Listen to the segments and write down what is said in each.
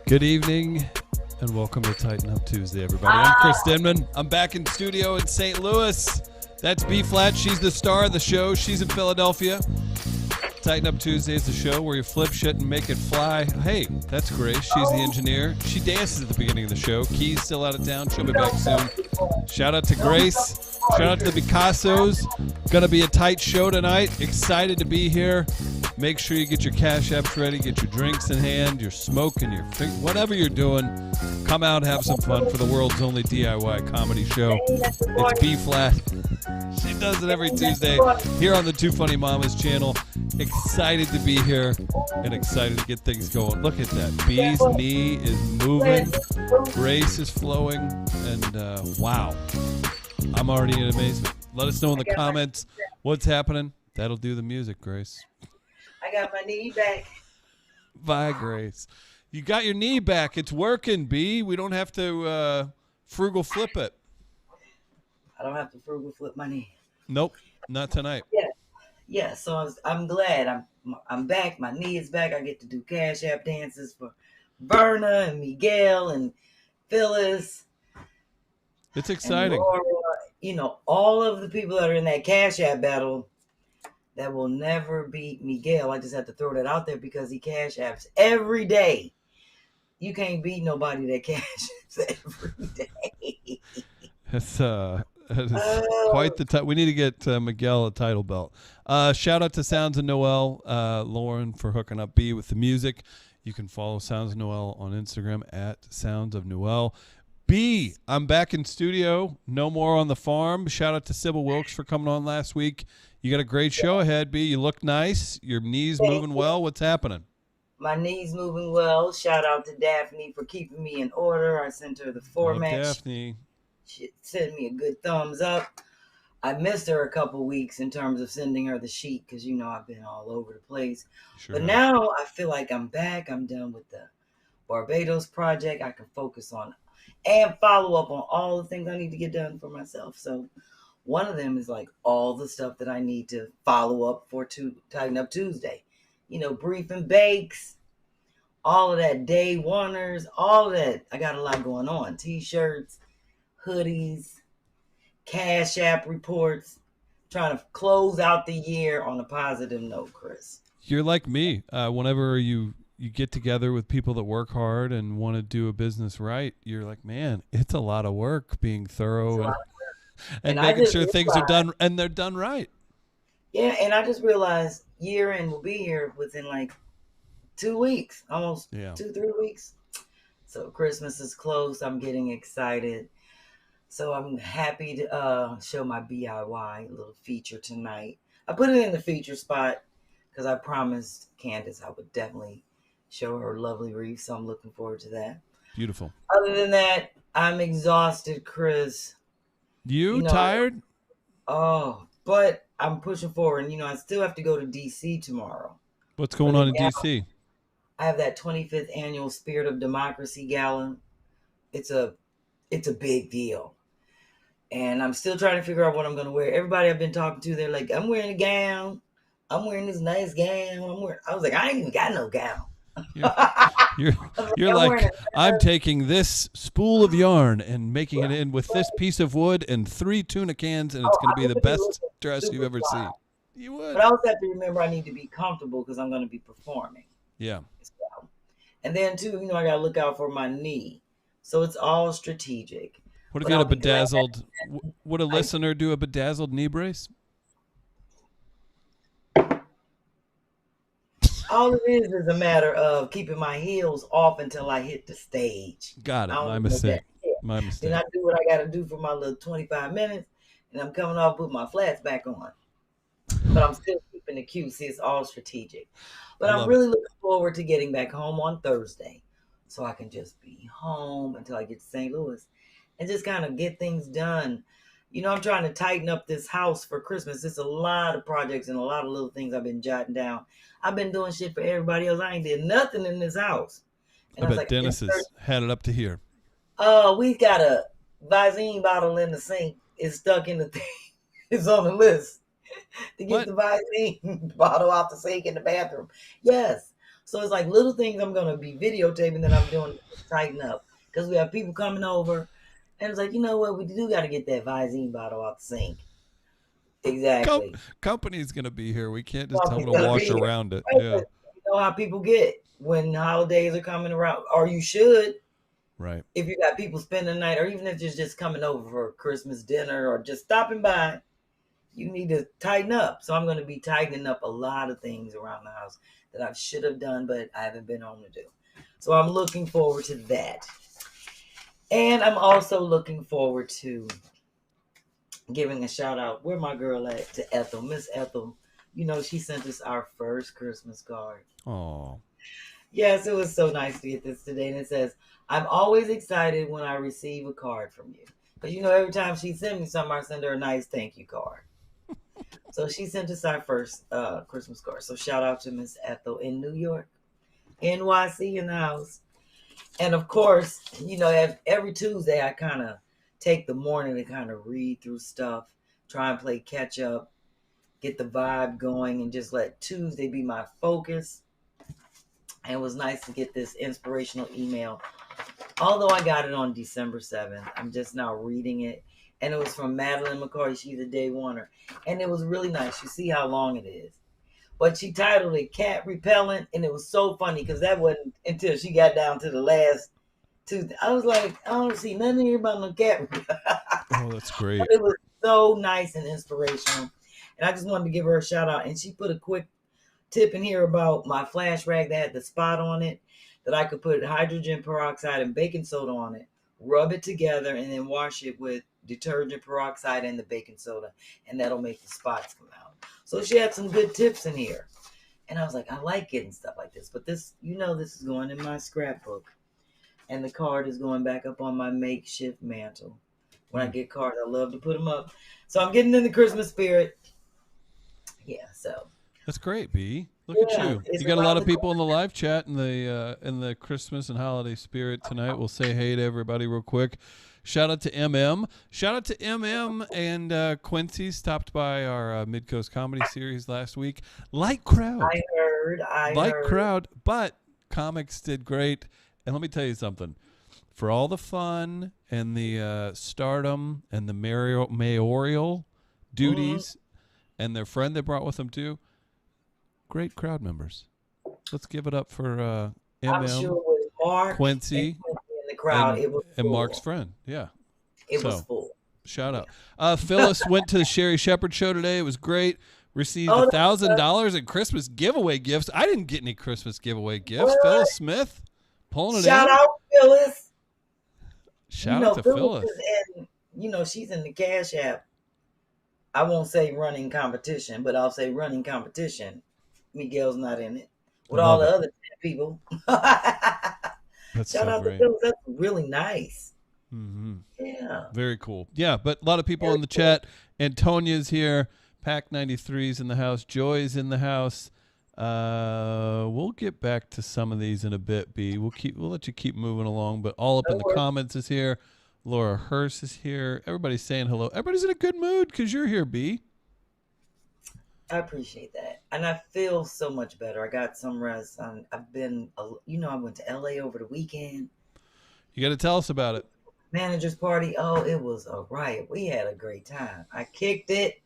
Good evening and welcome to Tighten Up Tuesday, everybody. I'm Chris Denman. I'm back in studio in St. Louis. That's B-Phlat. She's the star of the show. She's in Philadelphia. Tighten Up Tuesday is the show where you flip shit and make it fly. Hey, that's Grace. She's the engineer. She dances at the beginning of the show. Key's still out of town. She'll be back soon. Shout out to Grace. Shout out to the Picassos. Gonna be a tight show tonight. Excited to be here. Make sure you get your cash apps ready, get your drinks in hand, your smoke and your whatever you're doing. Come out and have some fun for the world's only DIY comedy show. It's B-Phlat. She does it every Tuesday here on the TwoFunnyMamas channel. Excited to be here and excited to get things going. Look at that. B's knee is moving. Grace is flowing. And wow. I'm already in amazement. Let us know in the comments what's happening. That'll do the music, Grace. I got my knee back. Bye, Grace. You got your knee back. It's working, B. We don't have to frugal flip it. I don't have to frugal flip my knee. Nope, not tonight. Yeah. So I'm glad I'm back. My knee is back. I get to do CashApp dances for Verna and Miguel and Phyllis. It's exciting. Laura, all of the people that are in that CashApp battle that will never beat Miguel. I just have to throw that out there because he cash apps every day. You can't beat nobody that cash apps every day. That is quite the we need to get Miguel a title belt. Shout out to Sounds of Noel, Lauren, for hooking up B with the music. You can follow Sounds of Noel on Instagram at Sounds of Noel. B, I'm back in studio. No more on the farm. Shout out to Sybil Wilkes for coming on last week. You got a great show ahead, B. You look nice. Your knees moving well. What's happening? My knees moving well. Shout out to Daphne for keeping me in order. I sent her the format. Hey, Daphne. She sent me a good thumbs up. I missed her a couple weeks in terms of sending her the sheet because, I've been all over the place. Sure. But now I feel like I'm back. I'm done with the Barbados project. I can focus on and follow up on all the things I need to get done for myself. So one of them is like all the stuff that I need to follow up for Tighten Up Tuesday. Brief and bakes, all of that, day oneers, all of that. I got a lot going on. T-shirts, hoodies, Cash App reports, trying to close out the year on a positive note, Chris. You're like me. Whenever you get together with people that work hard and want to do a business right, you're like, man, it's a lot of work being thorough and making sure things are done and they're done right. Yeah, and I just realized year end will be here within like 2 weeks, almost 2-3 weeks. So Christmas is close. I'm getting excited. So I'm happy to show my DIY little feature tonight. I put it in the feature spot because I promised Candace I would definitely show her lovely wreath. So I'm looking forward to that. Beautiful. Other than that, I'm exhausted, Chris. You tired? But I'm pushing forward. And, I still have to go to D.C. tomorrow. What's going on in D.C.? I have that 25th annual Spirit of Democracy Gala. It's a big deal. And I'm still trying to figure out what I'm going to wear. Everybody I've been talking to, they're like, I'm wearing a gown. I'm wearing this nice gown. I was like, I ain't even got no gown. You're like, I'm taking this spool of yarn and making it in with this piece of wood and 3 tuna cans, and it's going to be the best dress you've ever seen. You would. But I also have to remember I need to be comfortable because I'm going to be performing. Yeah. And then, too, I got to look out for my knee. So it's all strategic. What if you had a bedazzled, would a listener do a bedazzled knee brace? All it is a matter of keeping my heels off until I hit the stage. Got it. My mistake. Then I do what I got to do for my little 25 minutes, and I'm coming off with my flats back on. But I'm still keeping the cue. See, it's all strategic. But I'm really looking forward to getting back home on Thursday so I can just be home until I get to St. Louis and just kind of get things done. I'm trying to tighten up this house for Christmas. It's a lot of projects and a lot of little things I've been jotting down. I've been doing shit for everybody else. I ain't did nothing in this house. And I bet Dennis has had it up to here. We got a Visine bottle in the sink. It's stuck in the thing. It's on the list to get the Visine bottle out the sink in the bathroom. Yes. So it's like little things I'm going to be videotaping that I'm doing to tighten up. Because we have people coming over. And it's like, you know what? We do got to get that Visine bottle out the sink. Exactly. Company's going to be here. We can't just tell them to wash around it. Right. Yeah. You know how people get when holidays are coming around. Or you should. Right. If you got people spending the night, or even if it's just coming over for Christmas dinner or just stopping by, you need to tighten up. So I'm going to be tightening up a lot of things around the house that I should have done, but I haven't been home to do. So I'm looking forward to that. And I'm also looking forward to giving a shout out. Where my girl at? To Ethel. Miss Ethel. You know, she sent us our first Christmas card. Oh. Yes, it was so nice to get this today. And it says, I'm always excited when I receive a card from you. Because, you know, every time she sends me something, I send her a nice thank you card. So she sent us our first Christmas card. So shout out to Miss Ethel in New York. NYC in the house. And of course, you know, every Tuesday I kind of take the morning to kind of read through stuff, try and play catch up, get the vibe going, and just let Tuesday be my focus. And it was nice to get this inspirational email. Although I got it on December 7th, I'm just now reading it. And it was from Madeline McCarty. She's a day oneer. And it was really nice. You see how long it is. But she titled it Cat Repellent. And it was so funny because that wasn't until she got down to the last two. I was like, I don't see nothing here about no cat repellent. Oh, that's great. But it was so nice and inspirational. And I just wanted to give her a shout out. And she put a quick tip in here about my flash rag that had the spot on it, that I could put hydrogen peroxide and baking soda on it, rub it together, and then wash it with detergent peroxide and the baking soda, and that'll make the spots come out. So she had some good tips in here. And I was like, I like getting stuff like this. But this, you know, this is going in my scrapbook. And the card is going back up on my makeshift mantle. When I get cards, I love to put them up. So I'm getting in the Christmas spirit. Yeah, so. That's great, B. Look at you. You got a lot of people in the live chat in the Christmas and holiday spirit tonight. We'll say hey to everybody real quick. Shout out to MM. Shout out to MM and Quincy stopped by our Mid-Coast Comedy Series last week. Light crowd. I heard. Light crowd, but comics did great. And let me tell you something. For all the fun and the stardom and the mayoral duties and their friend they brought with them too, great crowd members. Let's give it up for MM, I'm sure it was Mark, Quincy, in the crowd. It was and full. Mark's friend. Yeah. It was full. Shout out. Phyllis went to the Sherri Shepherd show today. It was great. Received $1,000 in Christmas giveaway gifts. I didn't get any Christmas giveaway gifts. What? Phyllis Smith pulling it Shout in. out, Phyllis. Shout out to Phyllis. You know, she's in the CashApp. I won't say running competition, but I'll say running competition. Miguel's not in it. With all the other people. Shout out to Phyllis. That's really nice. Mm-hmm. Yeah. Very cool. Yeah, but a lot of people in the chat. Antonia's here. Pack 93's in the house. Joy's in the house. We'll get back to some of these in a bit, B. We'll let you keep moving along, but all up in the comments is here. Laura Hurst is here. Everybody's saying hello. Everybody's in a good mood because you're here, B. I appreciate that. And I feel so much better. I got some rest. I've been, I went to LA over the weekend. You got to tell us about it. Manager's party. Oh, it was a riot. We had a great time. I kicked it.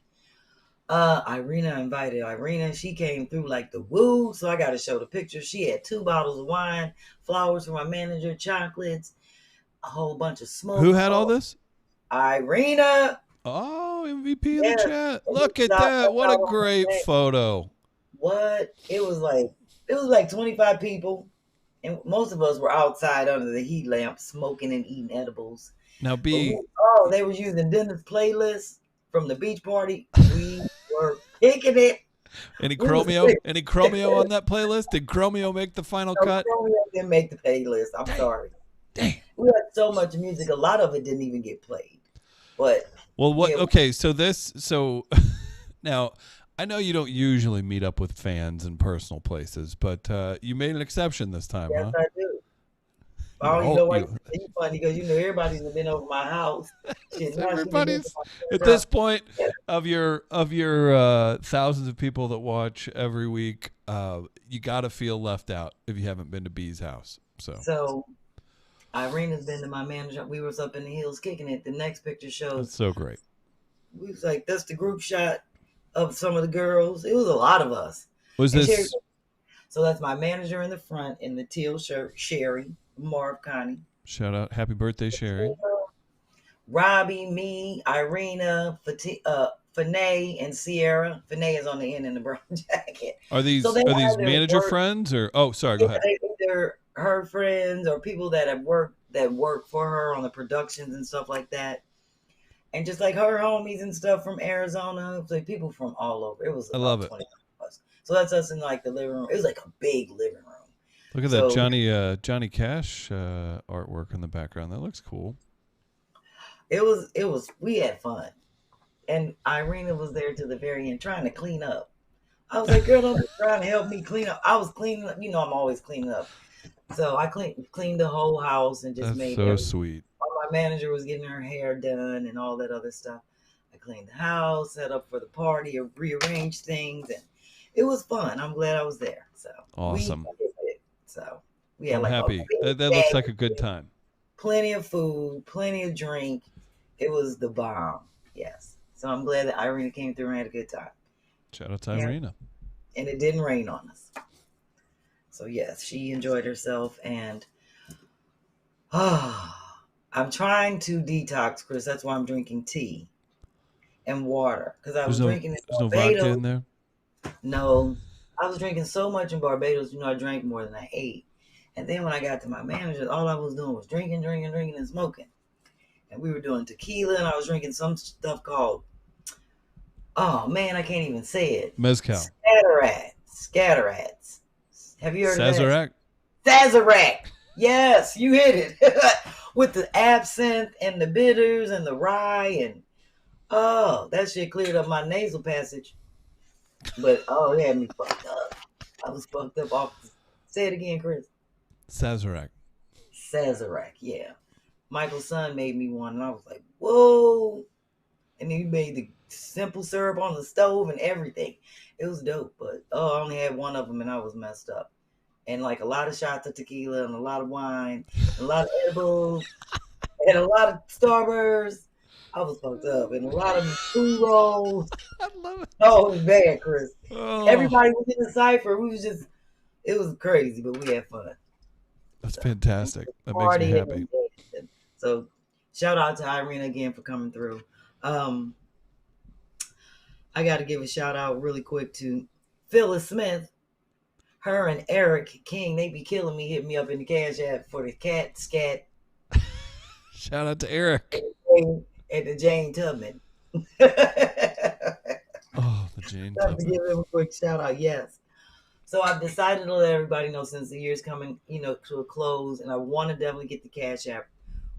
Irina invited Irina. She came through like the woo. So I got to show the picture. She had 2 bottles of wine, flowers for my manager, chocolates, a whole bunch of smoke. Who had all this? Irina. Oh, MVP in the chat. Look at that. What a great photo. What? It was like 25 people. And most of us were outside under the heat lamp smoking and eating edibles. Now, B. They were using Dennis playlist from the beach party. We were kicking it. Any Chromeo? Any Chromeo on that playlist? Did Chromeo make the final cut? Chromeo didn't make the playlist. I'm sorry. Dang. We had so much music. A lot of it didn't even get played. But well, what? Okay, so now I know you don't usually meet up with fans in personal places, but you made an exception this time, yes, huh? I do. It's funny because everybody's been over my house. Everybody's at this point of your thousands of people that watch every week. you got to feel left out if you haven't been to B's house. So Irena's been to my manager. We was up in the hills kicking it. The next picture shows. That's so great. We was like, that's the group shot of some of the girls. It was a lot of us. Was And this? So that's my manager in the front in the teal shirt, Sherri, Marv Connie. Shout out. Happy birthday, Sherri. Robbie, me, Irena, Phynay, and Sierra. Phynay is on the end in the brown jacket. Are these manager friends or? Oh, sorry. Go ahead. Either her friends or people that work for her on the productions and stuff like that. And just like her homies and stuff from Arizona, like people from all over. It was. I love it. 20 of us. So that's us in like the living room. It was like a big living room. Look at that Johnny Cash artwork in the background. That looks cool. It was. We had fun, and Irena was there to the very end trying to clean up. I was like, girl, don't be trying to help me clean up. I was cleaning up. You know, I'm always cleaning up. So I cleaned the whole house and just made so sweet. While my manager was getting her hair done and all that other stuff, I cleaned the house, set up for the party, rearranged things, and it was fun. I'm glad I was there. So awesome. I'm happy. That looks like a good time. Plenty of food, plenty of drink. It was the bomb. Yes. So I'm glad that Irena came through and had a good time. Shout out to Irena. And it didn't rain on us. So yes, she enjoyed herself, and I'm trying to detox, Chris. That's why I'm drinking tea and water, because I was drinking. There's no vodka in there. No, I was drinking so much in Barbados. You know, I drank more than I ate, and then when I got to my manager, all I was doing was drinking, and smoking. And we were doing tequila, and I was drinking some stuff called, oh man, I can't even say it. Mezcal. Scatterats. Have you heard of that? Sazerac. Yes, you hit it. With the absinthe and the bitters and the rye, and that shit cleared up my nasal passage. But it had me fucked up. I was fucked up off. Say it again, Chris. Sazerac, yeah. Michael's son made me one, and I was like, whoa. And he made the simple syrup on the stove and everything. It was dope, but I only had one of them, and I was messed up. And like a lot of shots of tequila and a lot of wine, and a lot of edibles, and a lot of Starbursts. I was fucked up, and a lot of food rolls. I love it. Oh, it was bad, Chris. Everybody was in the cipher. It was crazy, but we had fun. That's fantastic. That makes me happy. So, shout out to Irena again for coming through. I got to give a shout out really quick to Phyllis Smith. Her and Eric King, they be killing me. Hit me up in the CashApp for the cat scat. Shout out to Eric. And the Jane Tubman. The Jane Tubman. To give him a quick shout out, yes. So I've decided to let everybody know, since the year's coming, to a close, and I want to definitely get the CashApp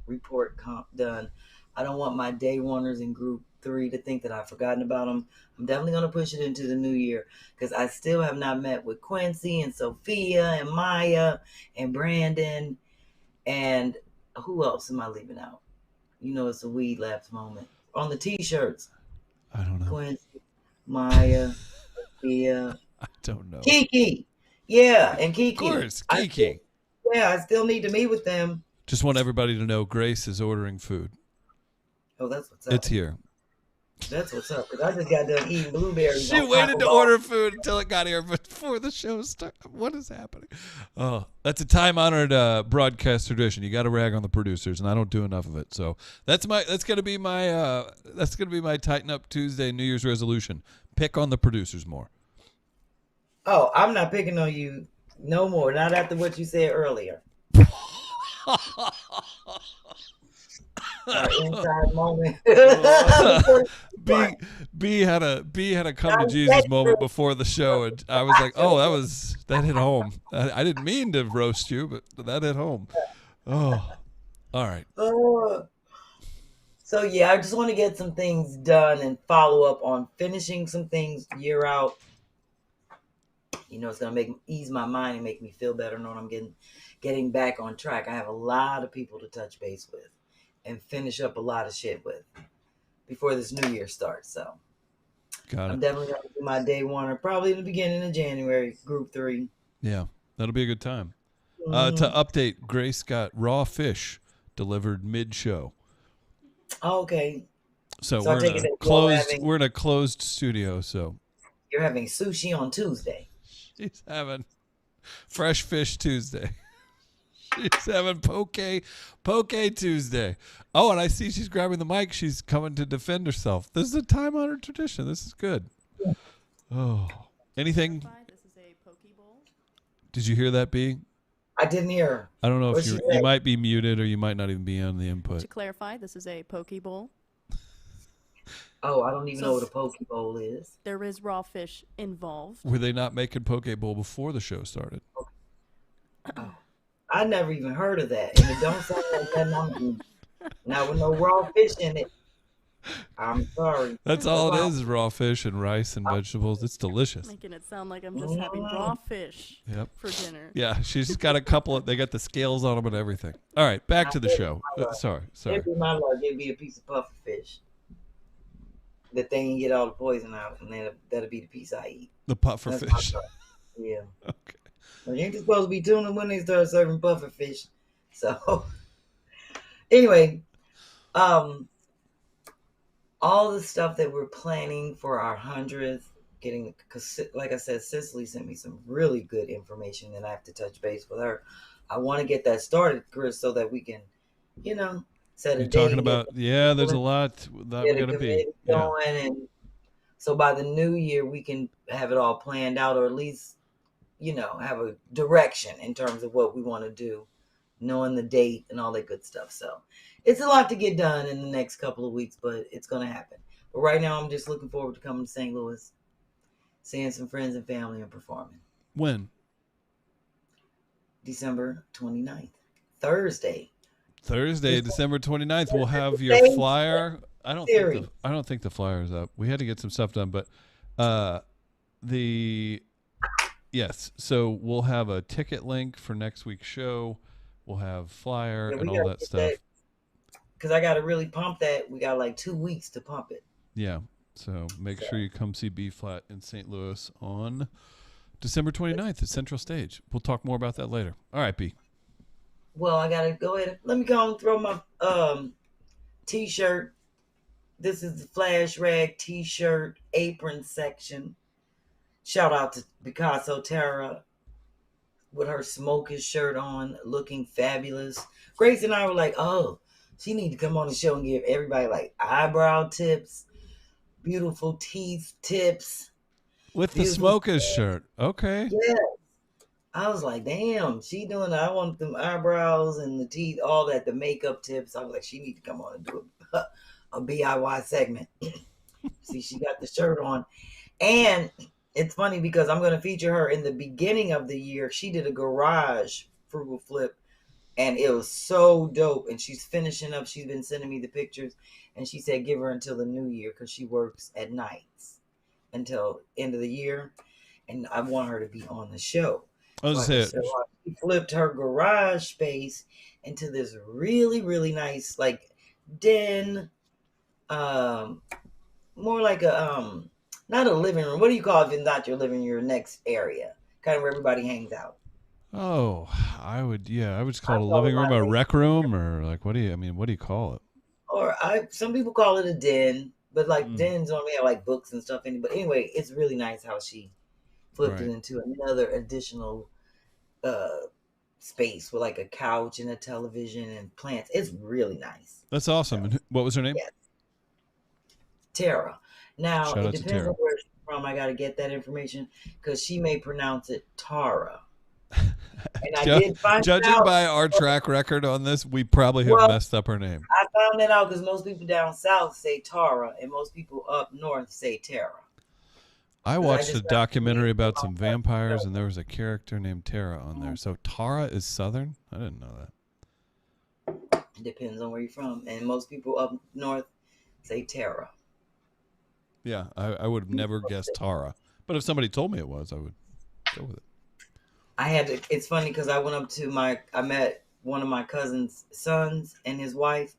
report done. I don't want my day oneers in group 3 to think that I've forgotten about them. I'm definitely going to push it into the new year, because I still have not met with Quincy and Sophia and Maya and Brandon, and who else am I leaving out? It's a weed lapse moment. On the t-shirts. I don't know. Quincy, Maya, Sophia. I don't know. Kiki. Yeah, and Kiki. Of course, Kiki. I still need to meet with them. Just want everybody to know Grace is ordering food. Oh, that's what's up. It's here. That's what's up, because I just got done eating blueberries. She waited to order food until it got here before the show started. What is happening? Oh, that's a time-honored broadcast tradition. You got to rag on the producers, and I don't do enough of it. So that's gonna be my Tighten Up Tuesday New Year's resolution. Pick on the producers more. Oh, I'm not picking on you no more. Not after what you said earlier. Inside moment. B had a come to Jesus moment before the show, and I was like, oh, that hit home. I didn't mean to roast you, but that hit home. Oh, all right. So yeah, I just want to get some things done and follow up on finishing some things year out. It's gonna ease my mind and make me feel better knowing I'm getting back on track. I have a lot of people to touch base with and finish up a lot of shit with before this new year starts. So Got I'm it. definitely going to do my day one, or probably in the beginning of January, group 3. Yeah, that'll be a good time. To Mhm. update, Grace got raw fish delivered mid-show. Oh, okay. So So I take it that we're in a closed studio, so you're having sushi on Tuesday. she's having Fresh Fish Tuesday. She's having Poke Tuesday. Oh, and I see she's grabbing the mic. She's coming to defend herself. This is a time-honored tradition. This is good. Oh. Anything? This is a poke bowl. Did you hear that, B? I didn't hear her. I don't know if What'd she you say? might be muted or you might not even be on the input. To clarify, this is a poke bowl. Oh, I don't even So- know what a poke bowl is. There is raw fish involved. Were they not making Poke Bowl before the show started? Oh, I never even heard of that. And it don't sound like nothing I'm eating. Now with no raw fish in it. I'm sorry. That's all it is raw fish and rice and vegetables. It's delicious. Making it sound like I'm just having raw fish Yep. for dinner. Yeah, she's got a couple they got the scales on them and everything. All right, back to the show. Sorry. It'd be my luck. It'd be a piece of puffer fish. That they can get all the poison out, and then that'll be the piece I eat. The puffer That's my fish. luck. Yeah. Okay. Well, you ain't supposed to be tuning when they start serving puffer fish. So, anyway, all the stuff that we're planning for our 100th, because like I said, Cicely sent me some really good information, and I have to touch base with her. I want to get that started, Chris, so that we can, set a You're date. talking about there's a lot that we're gonna be. Yeah. Going, and so by the new year we can have it all planned out, or at least have a direction in terms of what we want to do, knowing the date and all that good stuff. So it's a lot to get done in the next couple of weeks, but it's going to happen. But right now I'm just looking forward to coming to St. Louis, seeing some friends and family, and performing. When? December 29th, Thursday, December 29th. We'll have your Same flyer. I don't think the flyer is up. We had to get some stuff done, but yes. So we'll have a ticket link for next week's show. We'll have flyer and all that stuff. Because I got to really pump that. We got like 2 weeks to pump it. Yeah. So make sure you come see B-Phlat in St. Louis on December 29th at Central Stage. We'll talk more about that later. All right, B. Well, I got to go ahead. Let me go and throw my T-shirt. This is the Flash Rag T-shirt apron section. Shout out to Picasso Tara with her smoking shirt on, looking fabulous. Grace and I were like, oh, she need to come on the show and give everybody like eyebrow tips, beautiful teeth tips. With the smoker's shirt. Okay. Yeah. I was like, damn, she doing it. I want them eyebrows and the teeth, all that, the makeup tips. I was like, she need to come on and do a DIY segment. See, she got the shirt on. And it's funny because I'm going to feature her in the beginning of the year. She did a garage frugal flip, and it was so dope. And she's finishing up. She's been sending me the pictures. And she said, give her until the new year because she works at nights until end of the year. And I want her to be on the show. She flipped her garage space into this really, really nice, like den, more like a not a living room. What do you call it if it's not your living room, your next area, kind of where everybody hangs out? Oh, I would just call it a living room, a rec room, or like what do you call it? Or some people call it a den, but like dens only have like books and stuff in it. But anyway, it's really nice how she flipped it into another additional space with like a couch and a television and plants. It's really nice. That's awesome. And what was her name? Yes. Tara. Now, Shout it out to depends Tara. on where she's from. I got to get that information because she may pronounce it Tara. And I did find Judging out, by our track record on this, we probably have messed up her name. I found that out because most people down south say Tara and most people up north say Tara. I watched a documentary about some vampires, and there was a character named Tara on there. So Tara is Southern? I didn't know that. It depends on where you're from. And most people up north say Tara. Yeah, I would have never guessed Tara. But if somebody told me it was, I would go with it. It's funny because I went up to I met one of my cousin's sons and his wife.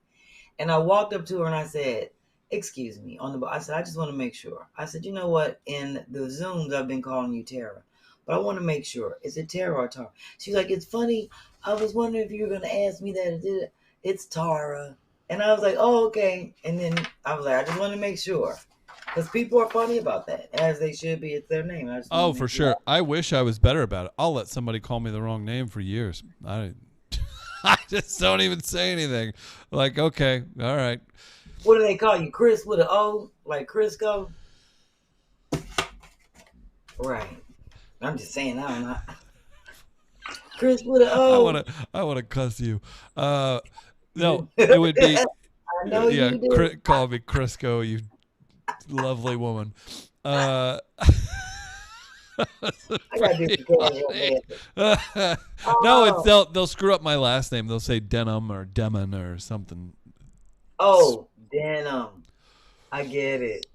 And I walked up to her and I said, excuse me, on the, I said, I just want to make sure. I said, you know what? In the Zooms, I've been calling you Tara, but I want to make sure. Is it Tara or Tara? She's like, it's funny. I was wondering if you were going to ask me that. It's Tara. And I was like, oh, okay. And then I was like, I just want to make sure. Because people are funny about that, as they should be. It's their name. Oh, for sure. I wish I was better about it. I'll let somebody call me the wrong name for years. I just don't even say anything. Like, okay, all right. What do they call you? Chris with an O? Like Crisco? Right. I'm just saying, I don't know. Chris with an O. I wanna cuss you. No, it would be. I know you do. Call me Crisco, you lovely woman. I gotta do the No, they'll screw up my last name. They'll say Denham or Denman or something. Oh, Denham. I get it.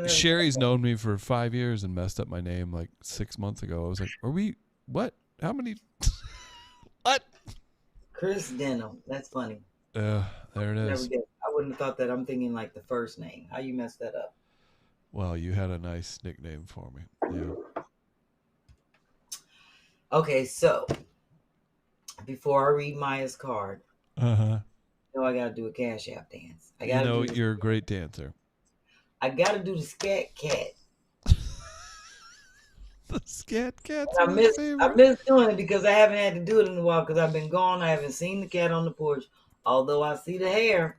Sherry's known me for 5 years and messed up my name like 6 months ago. I was like, are we what? How many? What? Chris Denham. That's funny. There it is. I wouldn't have thought that. I'm thinking like the first name. How you messed that up? Well, you had a nice nickname for me. Yeah. Okay, so before I read Maya's card, I gotta do a CashApp dance. You're a great dancer. I gotta do the scat cat. The scat cat. I miss doing it because I haven't had to do it in a while because I've been gone. I haven't seen the cat on the porch, although I see the hair.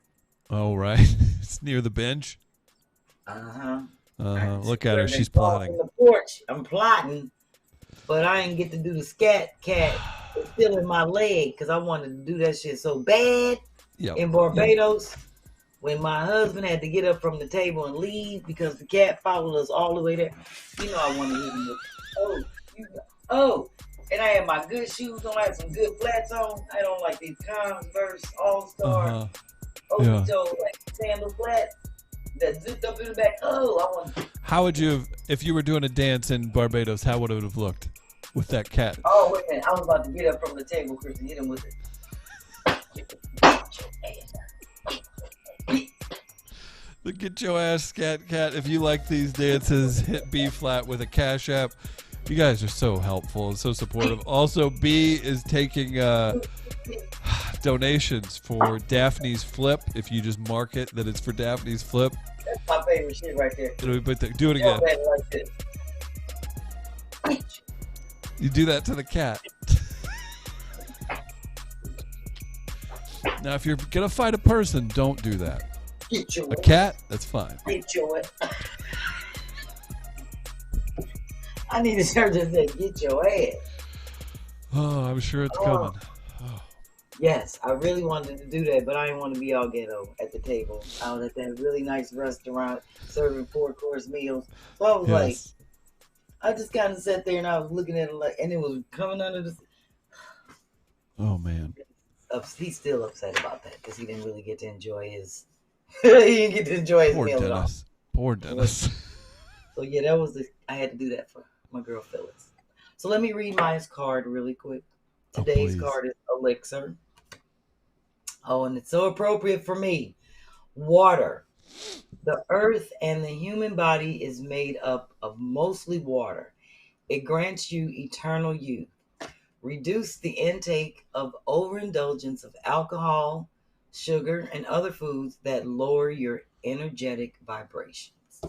Oh, right. It's near the bench. Look at her. She's plotting. On the porch. I'm plotting, but I didn't get to do the scat cat. It's still in my leg because I wanted to do that shit so bad in Barbados. When my husband had to get up from the table and leave because the cat followed us all the way there. You know I wanted to hit him with, and I had my good shoes on. I had some good flats on. I don't like these Converse All-Star toe like sandal flats that zipped up in the back. How would you have, if you were doing a dance in Barbados, how would it have looked with that cat? Oh, wait a minute. I was about to get up from the table, Chris, and hit him with it. Get your ass, scat cat. If you like these dances, hit B-Phlat with a CashApp. You guys are so helpful and so supportive. Also, B is taking donations for Daphne's Phlip. If you just mark it that it's for Daphne's Phlip. That's my favorite shit right there. Do it again. You do that to the cat. Now, if you're going to fight a person, don't do that. A cat? That's fine. Get your I need to start to say, get your ass. Oh, I'm sure it's coming. Oh. Yes, I really wanted to do that, but I didn't want to be all ghetto at the table. Out at that really nice restaurant serving 4-course meals. So I was like, I just kind of sat there and I was looking at it like, and it was coming under the. Oh, man. He's still upset about that because he didn't really get to enjoy his. He didn't get to enjoy his meal at all. Poor Dennis. So yeah, that was I had to do that for my girl Phyllis. So let me read Maya's card really quick. Today's card is Elixir. Oh, and it's so appropriate for me. Water. The earth and the human body is made up of mostly water. It grants you eternal youth. Reduce the intake of overindulgence of alcohol, sugar, and other foods that lower your energetic vibrations.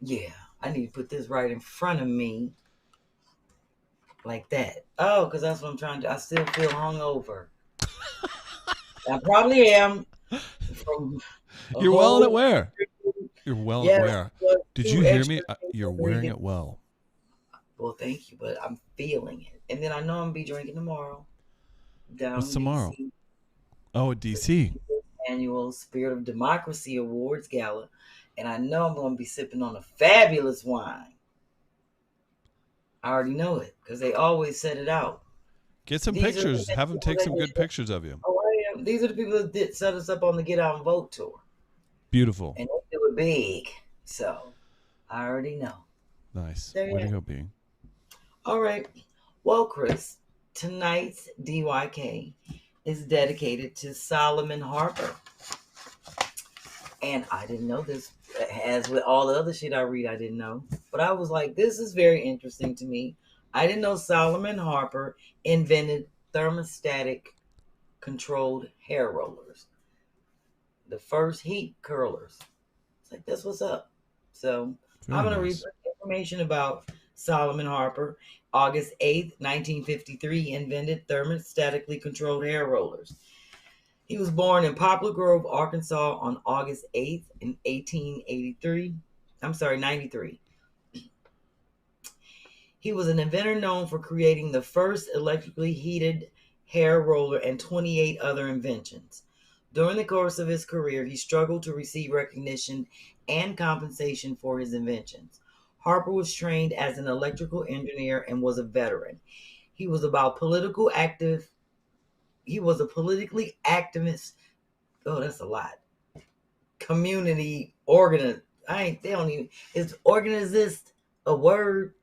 Yeah, I need to put this right in front of me. Like that. Oh, because that's what I'm trying to do. I still feel hungover. I probably am. You're well aware. You're well aware. Did you hear me? You're wearing it well. Well, thank you, but I'm feeling it. And then I know I'm going to be drinking tomorrow. What's tomorrow? DC. Oh, DC. Annual Spirit of Democracy Awards Gala. And I know I'm going to be sipping on a fabulous wine. I already know it because they always set it out. Get some pictures. Have them take some good pictures of you. Oh, I am. These are the people that did set us up on the Get Out and Vote tour. Beautiful. And they do it big. So I already know. Nice. Way to go, B. All right. Well, Chris, tonight's DYK is dedicated to Solomon Harper. And I didn't know this. As with all the other shit I read, I didn't know. But I was like, this is very interesting to me. I didn't know Solomon Harper invented thermostatic controlled hair rollers, the first heat curlers. It's like, that's what's up. So Very I'm going to read nice. some information about Solomon Harper. August 8th, 1953, invented thermostatically controlled hair rollers. He was born in Poplar Grove, Arkansas on August 8th in 93. He was an inventor known for creating the first electrically heated hair roller and 28 other inventions. During the course of his career, he struggled to receive recognition and compensation for his inventions. Harper was trained as an electrical engineer and was a veteran. He was a politically activist. Oh, that's a lot. Community organist. They don't even. Is organist a word?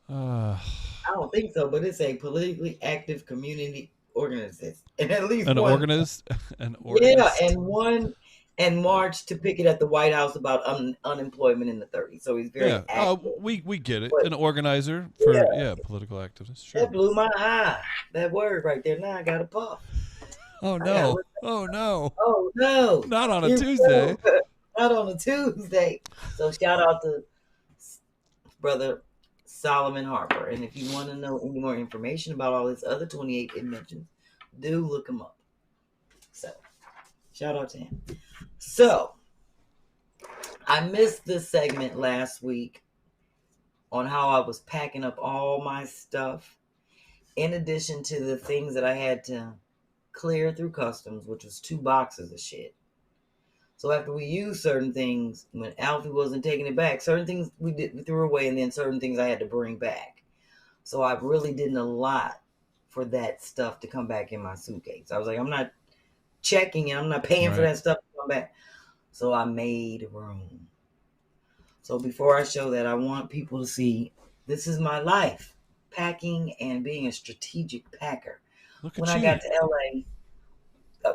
I don't think so, but it's a politically active community organist. And at least An one. organist? An Yeah, organist? and marched to picket at the White House about unemployment in the 30s. So he's very active. We get it. But An organizer for political activists. Sure. that blew my eye. That word right there. Now I got a puff. Oh no. Oh no. Oh no. Not on a Tuesday. Not on a Tuesday. So shout out to brother Solomon Harper. And if you want to know any more information about all his other 28 inventions, do look him up. So shout out to him. So I missed this segment last week on how I was packing up all my stuff, in addition to the things that I had to clear through customs, which was 2 boxes of shit. So after we used certain things, when Alfie wasn't taking it back, certain things we threw away, and then certain things I had to bring back. So I really did a lot for that stuff to come back in my suitcase. I was like, I'm not checking it. I'm not paying for that stuff to come back. So I made room. So before I show that, I want people to see this is my life, packing and being a strategic packer. When I got to LA,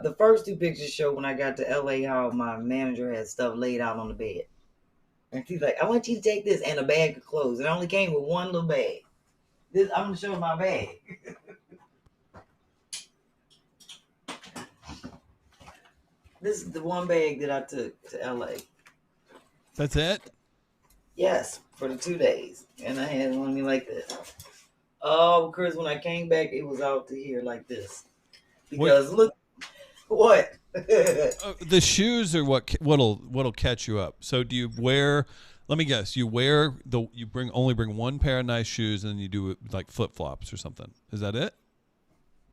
the first 2 pictures show when I got to LA how my manager had stuff laid out on the bed. And she's like, I want you to take this and a bag of clothes. It only came with one little bag. I'm going to show my bag. This is the one bag that I took to LA. That's it? Yes, for the 2 days. And I had one of me like this. Oh, Chris, when I came back, it was out to here like this. Because look, what? The shoes are what'll catch you up. So do you wear? Let me guess. You only bring one pair of nice shoes, and then you do like flip flops or something. Is that it?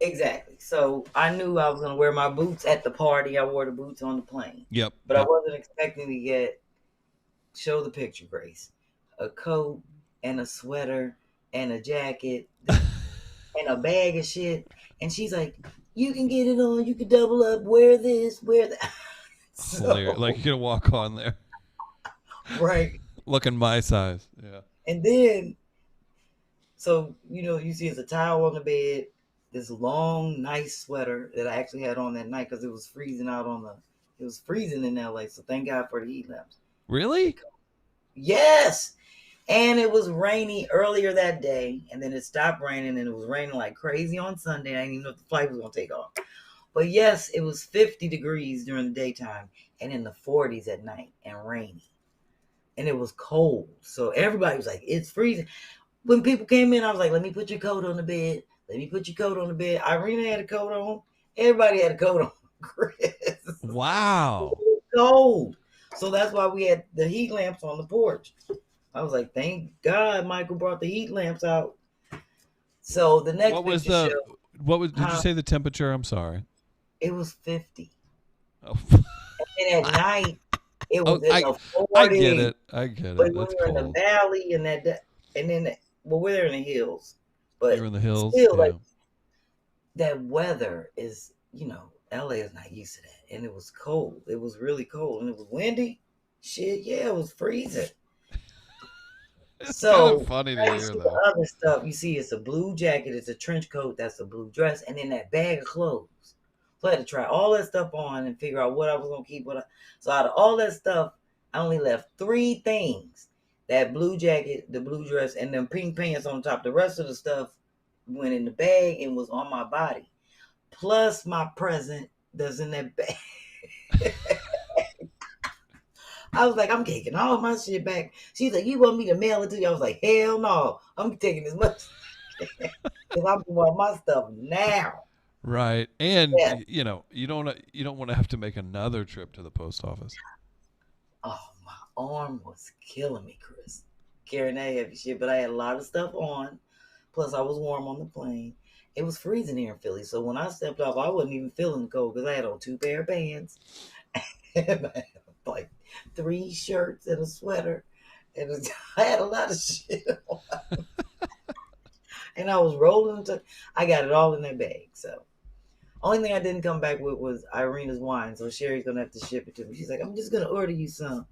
Exactly. So I knew I was gonna wear my boots at the party. I wore the boots on the plane. Yep. But I wasn't expecting to get. Show the picture, Grace. A coat and a sweater and a jacket and a bag of shit. And she's like, you can get it on. You can double up. Wear this. Wear that. Hilarious. Like you're gonna walk on there. Right. Looking my size. Yeah. And then, so, you see it's a towel on the bed, this long, nice sweater that I actually had on that night because it was freezing it was freezing in LA. So thank God for the heat lamps. Really? Yes. And it was rainy earlier that day. And then it stopped raining, and it was raining like crazy on Sunday. I didn't even know if the flight was going to take off. But yes, it was 50 degrees during the daytime and in the 40s at night and rainy. And it was cold. So everybody was like, it's freezing. When people came in, I was like, let me put your coat on the bed. Let me put your coat on the bed. Irina had a coat on. Everybody had a coat on. Chris. Wow. It was cold. So that's why we had the heat lamps on the porch. I was like, thank God Michael brought the heat lamps out. So the next did you say the temperature? I'm sorry. It was 50. Oh. And then at night, it was in the 40s. I get it. But That's we were in cold. the valley and then we're in the hills. But you're in the hills. Still, yeah. like, that weather is, LA is not used to that. And it was cold. It was really cold. And it was windy. Shit, yeah, it was freezing. It's So kind of funny to hear the that. other stuff, you see, it's a blue jacket, it's a trench coat, that's a blue dress, and then that bag of clothes So I had to try all that stuff on and figure out what I was going to keep. So out of all that stuff, I only left 3 things. That blue jacket, the blue dress, and them pink pants on top. The rest of the stuff went in the bag and was on my body. Plus my present that's in that bag. I was like, I'm taking all my shit back. She's like, you want me to mail it to you? I was like, hell no. I'm taking as much because I'm want my stuff now. Right. And Yeah. you know, you don't want to have to make another trip to the post office. Oh, my arm was killing me, Chris. Carrying that heavy shit, but I had a lot of stuff on. Plus, I was warm on the plane. It was freezing here in Philly, so when I stepped off, I wasn't even feeling the cold because I had on 2 pair of pants and I had like 3 shirts and a sweater, and I had a lot of shit on. And I was rolling. I got it all in that bag. So, only thing I didn't come back with was Irina's wine. So Sherry's gonna have to ship it to me. She's like, I'm just gonna order you some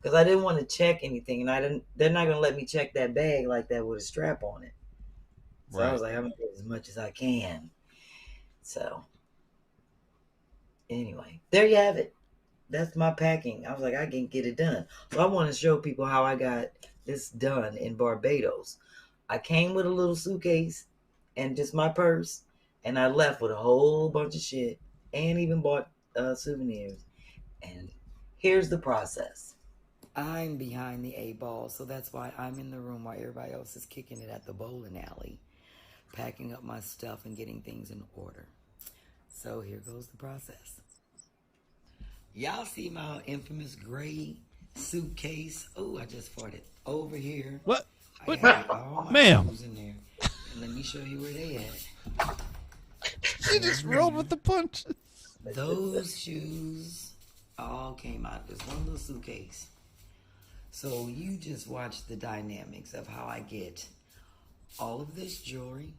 because I didn't want to check anything, and they're not gonna let me check that bag like that with a strap on it. So Right. I was like, I'm gonna get as much as I can. So anyway, there you have it. That's my packing. I was like, I can get it done. So I want to show people how I got this done in Barbados. I came with a little suitcase and just my purse, and I left with a whole bunch of shit and even bought souvenirs. And here's the process. I'm behind the 8 ball, so that's why I'm in the room while everybody else is kicking it at the bowling alley, packing up my stuff and getting things in order. So here goes the process. Y'all see my infamous gray suitcase? Oh, I just farted. Over here. What? I got all my Ma'am. shoes in there. And let me show you where they at. She just rolled with the punches. Those shoes all came out of this one little suitcase. So you just watch the dynamics of how I get all of this jewelry,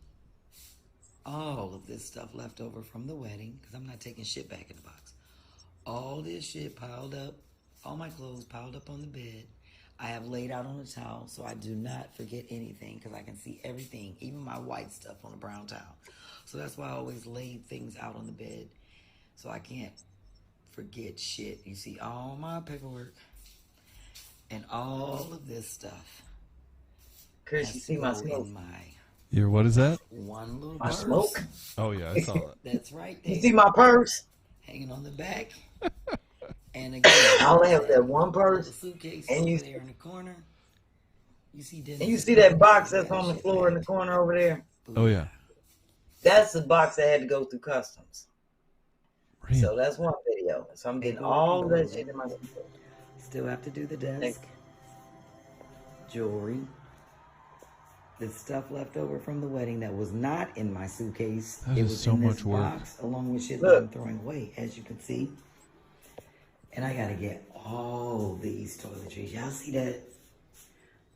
all of this stuff left over from the wedding, because I'm not taking shit back in the box. All this shit piled up, all my clothes piled up on the bed. I have laid out on a towel so I do not forget anything because I can see everything, even my white stuff on a brown towel. So that's why I always lay things out on the bed so I can't forget shit. You see all my paperwork and all of this stuff. Chris, you see my smoke? Your what is that? One little purse. Smoke? Oh yeah, I saw that. That's right there. You see my purse? Hanging on the back. And again, I only have that one purse. Suitcase and you there in the corner. You see Denman. And you see that box that's on the floor in the corner over there? Oh yeah. That's the box that had to go through customs. Really? So that's one video. So I'm getting all that shit in my suitcase. Still have to do the desk. Jewelry. The stuff left over from the wedding that was not in my suitcase. That it is was so in this much work. box along with shit that I'm throwing away, as you can see. And I gotta get all these toiletries. Y'all see that?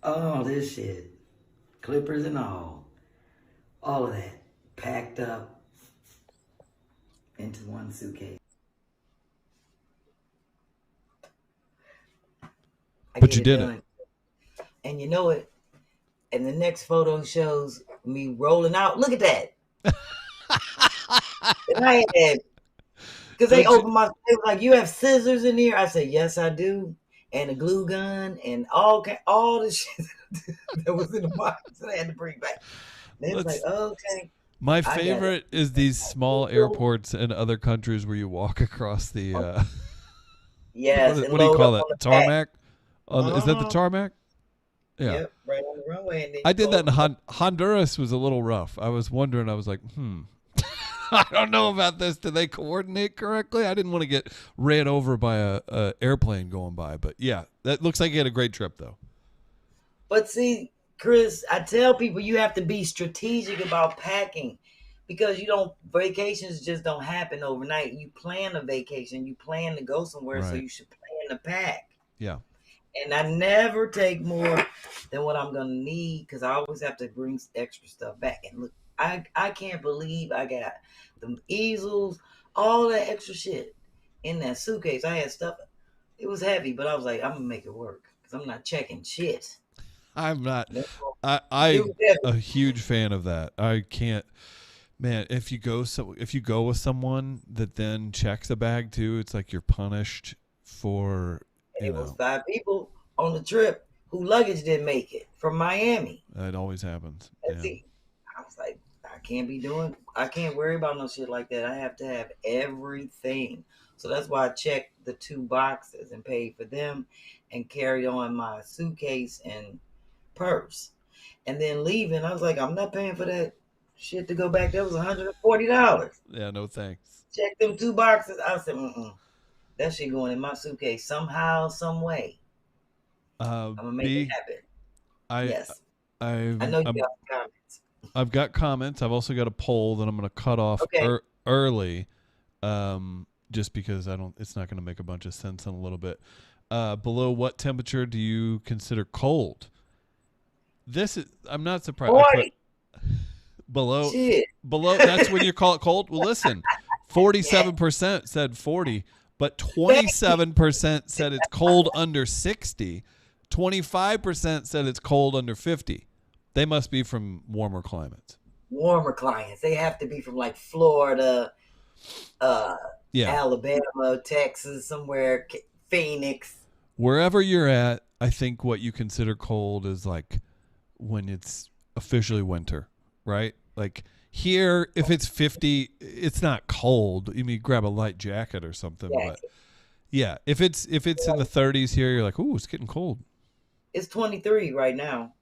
All this shit. Clippers and all. All of that packed up into one suitcase. But you did it. And you know it. And the next photo shows me rolling out. Look at that. And I had, because they opened my, they were like, you have scissors in here? I said, yes, I do. And a glue gun and all the shit that was in the box that I had to bring back. And it's like, okay. My favorite is these small airports in other countries where you walk across the, yes. what do you call that? Tarmac? Is that the tarmac? Yeah. Yep, right on the runway. And I did that in Honduras. Was a little rough. I was wondering. I was like, I don't know about this. Do they coordinate correctly? I didn't want to get ran over by a airplane going by. But yeah, that looks like you had a great trip though. But see, Chris, I tell people you have to be strategic about packing because vacations just don't happen overnight. You plan a vacation, you plan to go somewhere, so you should plan to pack. Yeah. And I never take more than what I'm going to need because I always have to bring extra stuff back. And look, I can't believe I got the easels, all that extra shit in that suitcase. I had stuff. It was heavy, but I was like, I'm going to make it work because I'm not checking shit. I'm not. I'm a huge fan of that. I can't. Man, if you go with someone that then checks a bag too, it's like you're punished for, And it was 5 people on the trip who luggage didn't make it from Miami. It always happens. And see, I was like, I can't worry about no shit like that. I have to have everything. So that's why I checked the 2 boxes and paid for them and carried on my suitcase and purse. And then leaving, I was like, I'm not paying for that shit to go back. That was $140. Yeah, no thanks. Check them 2 boxes. I said, that shit going in my suitcase somehow, some way. I'm gonna make it happen. Yes. I know you got comments. I've got comments. I've also got a poll that I'm going to cut off early, just because it's not going to make a bunch of sense in a little bit. Below what temperature do you consider cold? I'm not surprised. Below, that's when you call it cold. Well, listen, 47% said 40, but 27% said it's cold under 60. 25% said it's cold under 50. They must be from warmer climates. Warmer climates. They have to be from like Florida, Alabama, Texas, somewhere, Phoenix. Wherever you're at, I think what you consider cold is like when it's officially winter, right? Like here, if it's 50, it's not cold. You mean grab a light jacket or something. Yeah. But yeah, if it's in the 30s here, you're like, ooh, it's getting cold. It's 23 right now.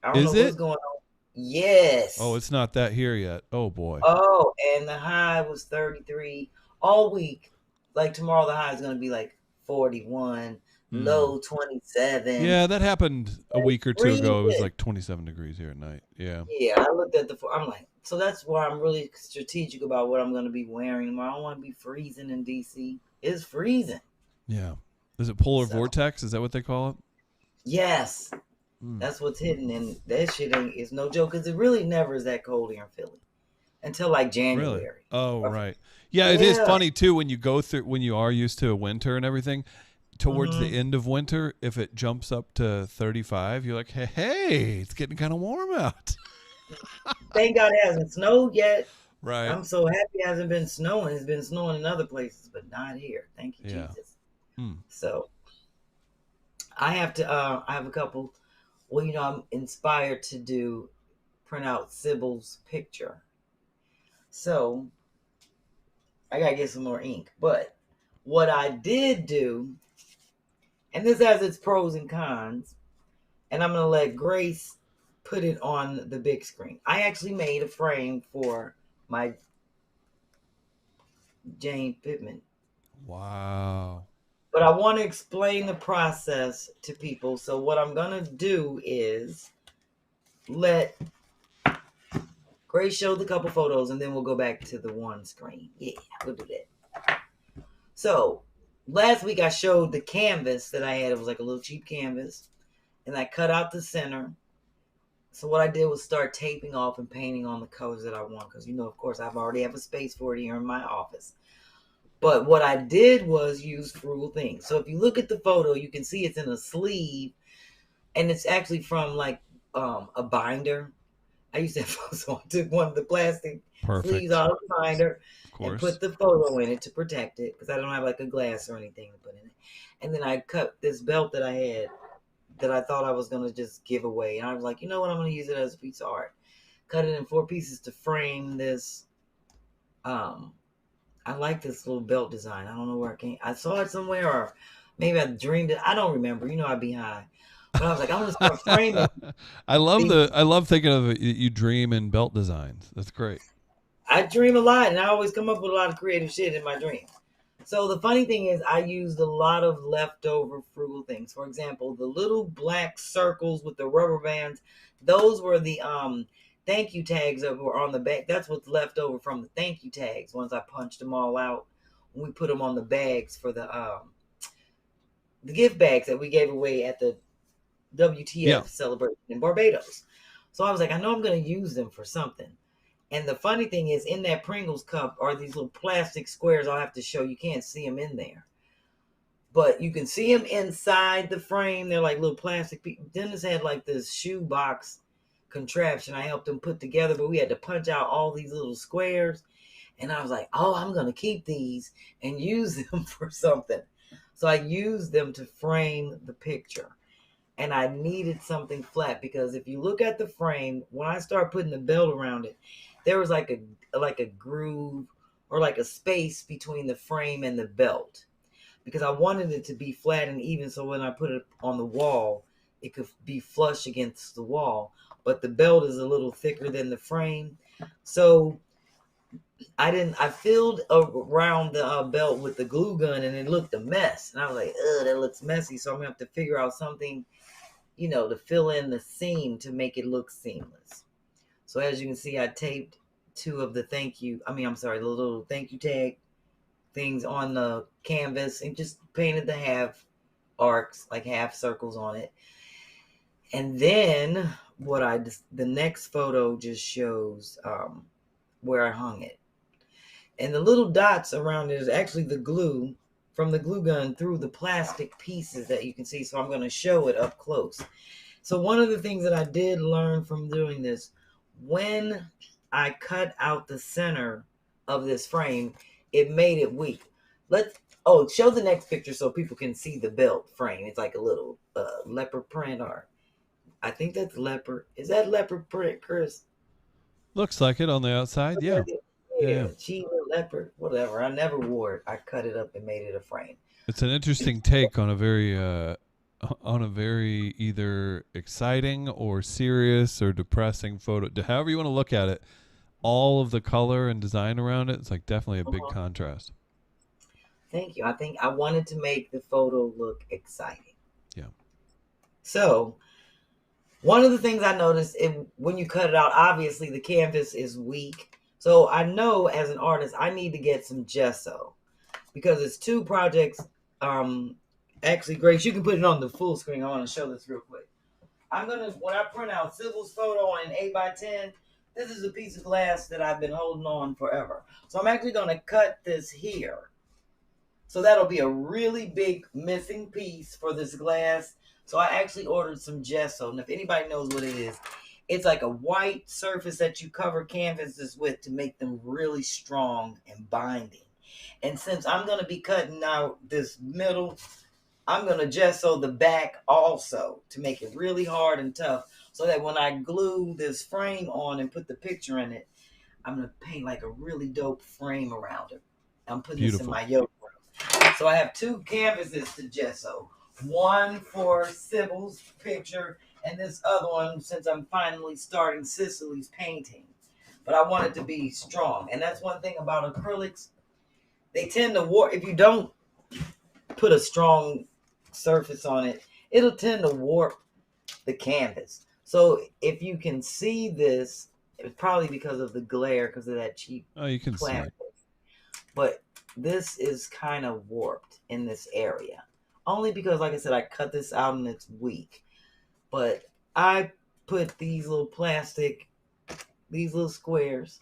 I don't know what's going on. Yes. Oh, it's not that here yet. Oh boy. Oh, and the high was 33 all week. Like tomorrow, the high is going to be like 41, low 27. Yeah, that happened a week or two ago. It was like 27 degrees here at night. Yeah. Yeah, I looked at I'm like, so that's why I'm really strategic about what I'm going to be wearing tomorrow. I don't want to be freezing in DC. It's freezing. Yeah. Is it polar vortex? Is that what they call it? Yes. That's what's hidden, and that shit is no joke, because it really never is that cold here in Philly until like January. Really? Oh, right. Yeah, it is funny too when you are used to a winter and everything. Towards the end of winter, if it jumps up to 35, you're like, hey, it's getting kind of warm out. Thank God it hasn't snowed yet. Right. I'm so happy it hasn't been snowing. It's been snowing in other places, but not here. Thank you, Jesus. So I have a couple. Well, I'm inspired to print out Sybil's picture. So I got to get some more ink. But what I did do, and this has its pros and cons, and I'm going to let Grace put it on the big screen. I actually made a frame for my Jane Pittman. Wow. But I want to explain the process to people. So what I'm going to do is let Grace show the couple photos, and then we'll go back to the one screen. Yeah, we'll do that. So last week I showed the canvas that I had. It was like a little cheap canvas. And I cut out the center. So what I did was start taping off and painting on the colors that I want. Because, of course, I already have a space for it here in my office. But what I did was use frugal things. So if you look at the photo, you can see it's in a sleeve. And it's actually from like a binder. I used to have so I took one of the plastic sleeves out of the binder and put the photo in it to protect it. Because I don't have like a glass or anything to put in it. And then I cut this belt that I had that I thought I was going to just give away. And I was like, you know what? I'm going to use it as a piece of art. Cut it in 4 pieces to frame this. I like this little belt design. I don't know where I came. I saw it somewhere, or maybe I dreamed it. I don't remember. I'd be high. But I was like, I'm going to start framing. I love thinking of it. You dream in belt designs. That's great. I dream a lot, and I always come up with a lot of creative shit in my dreams. So the funny thing is I used a lot of leftover frugal things. For example, the little black circles with the rubber bands, those were the thank you tags that were on the back. That's what's left over from the thank you tags. Once I punched them all out, we put them on the bags for the gift bags that we gave away at the WTF celebration in Barbados. So I was like, I know I'm going to use them for something. And the funny thing is, in that Pringles cup are these little plastic squares. I'll have to show you. Can't see them in there, but you can see them inside the frame. They're like little plastic. Dennis had like this shoe box contraption I helped him put together, but we had to punch out all these little squares. And I was like, oh, I'm going to keep these and use them for something. So I used them to frame the picture. And I needed something flat because if you look at the frame, when I started putting the belt around it, there was like a groove or like a space between the frame and the belt. Because I wanted it to be flat and even so when I put it on the wall, it could be flush against the wall. But the belt is a little thicker than the frame. So I filled around the belt with the glue gun and it looked a mess. And I was like, ugh, that looks messy. So I'm going to have to figure out something, to fill in the seam to make it look seamless. So as you can see, I taped two of the the little thank you tag things on the canvas and just painted the half arcs, like half circles on it. And then the next photo just shows where I hung it. And the little dots around it is actually the glue from the glue gun through the plastic pieces that you can see. So I'm going to show it up close. So one of the things that I did learn from doing this, when I cut out the center of this frame, it made it weak. Show the next picture so people can see the belt frame. It's like a little leopard print, or I think that's leopard. Is that leopard print, Chris? Looks like it on the outside. Yeah. Yeah. Cheetah, leopard, whatever. I never wore it. I cut it up and made it a frame. It's an interesting take on a very either exciting or serious or depressing photo. However you want to look at it, all of the color and design around it, it's like definitely a big contrast. Thank you. I think I wanted to make the photo look exciting. Yeah. So one of the things I noticed when you cut it out, obviously the canvas is weak. So I know as an artist, I need to get some gesso because it's two projects. Actually, Grace, you can put it on the full screen. I want to show this real quick. When I print out Sybil's photo on an 8x10, this is a piece of glass that I've been holding on forever. So I'm actually going to cut this here. So that'll be a really big missing piece for this glass. So I actually ordered some gesso. And if anybody knows what it is, it's like a white surface that you cover canvases with to make them really strong and binding. And since I'm going to be cutting out this middle, I'm going to gesso the back also to make it really hard and tough so that when I glue this frame on and put the picture in it, I'm going to paint like a really dope frame around it. I'm putting this in my yoga room. So I have two canvases to gesso. One for Sybil's picture and this other one since I'm finally starting Cicely's painting. But I want it to be strong. And that's one thing about acrylics. They tend to warp. If you don't put a strong surface on it, it'll tend to warp the canvas. So if you can see this, it's probably because of the glare, because of that cheap plastic. But this is kind of warped in this area. Only because, like I said, I cut this out and it's weak. But I put these little squares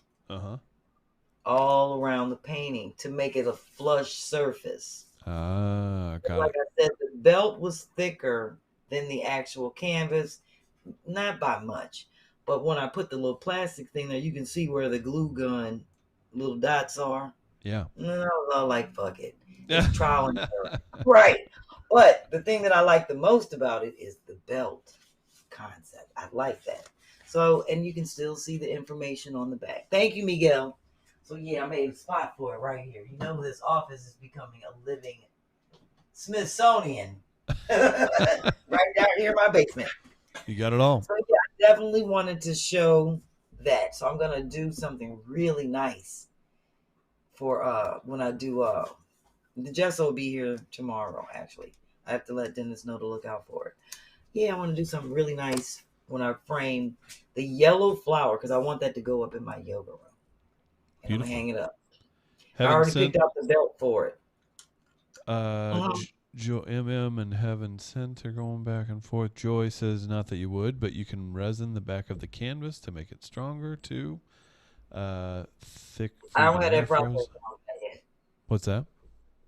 all around the painting to make it a flush surface. Like I said, the belt was thicker than the actual canvas, not by much. But when I put the little plastic thing there, you can see where the glue gun little dots are. Yeah. No, I was like, fuck it. It's trial and error. Right. But the thing that I like the most about it is the belt concept. I like that. So, and you can still see the information on the back. Thank you, Miguel. So, yeah, I made a spot for it right here. You know, this office is becoming a living Smithsonian. Right down here in my basement. You got it all. So, yeah, I definitely wanted to show that. So, I'm going to do something really nice for when I do the gesso will be here tomorrow, actually. I have to let Dennis know to look out for it. Yeah, I want to do something really nice when I frame the yellow flower because I want that to go up in my yoga room. And I'm going to hang it up. I already picked out the belt for it. Joe MM and Heaven Sent are going back and forth. Joy says not that you would, but you can resin the back of the canvas to make it stronger too. Thick. I don't have that process down pat yet. What's that?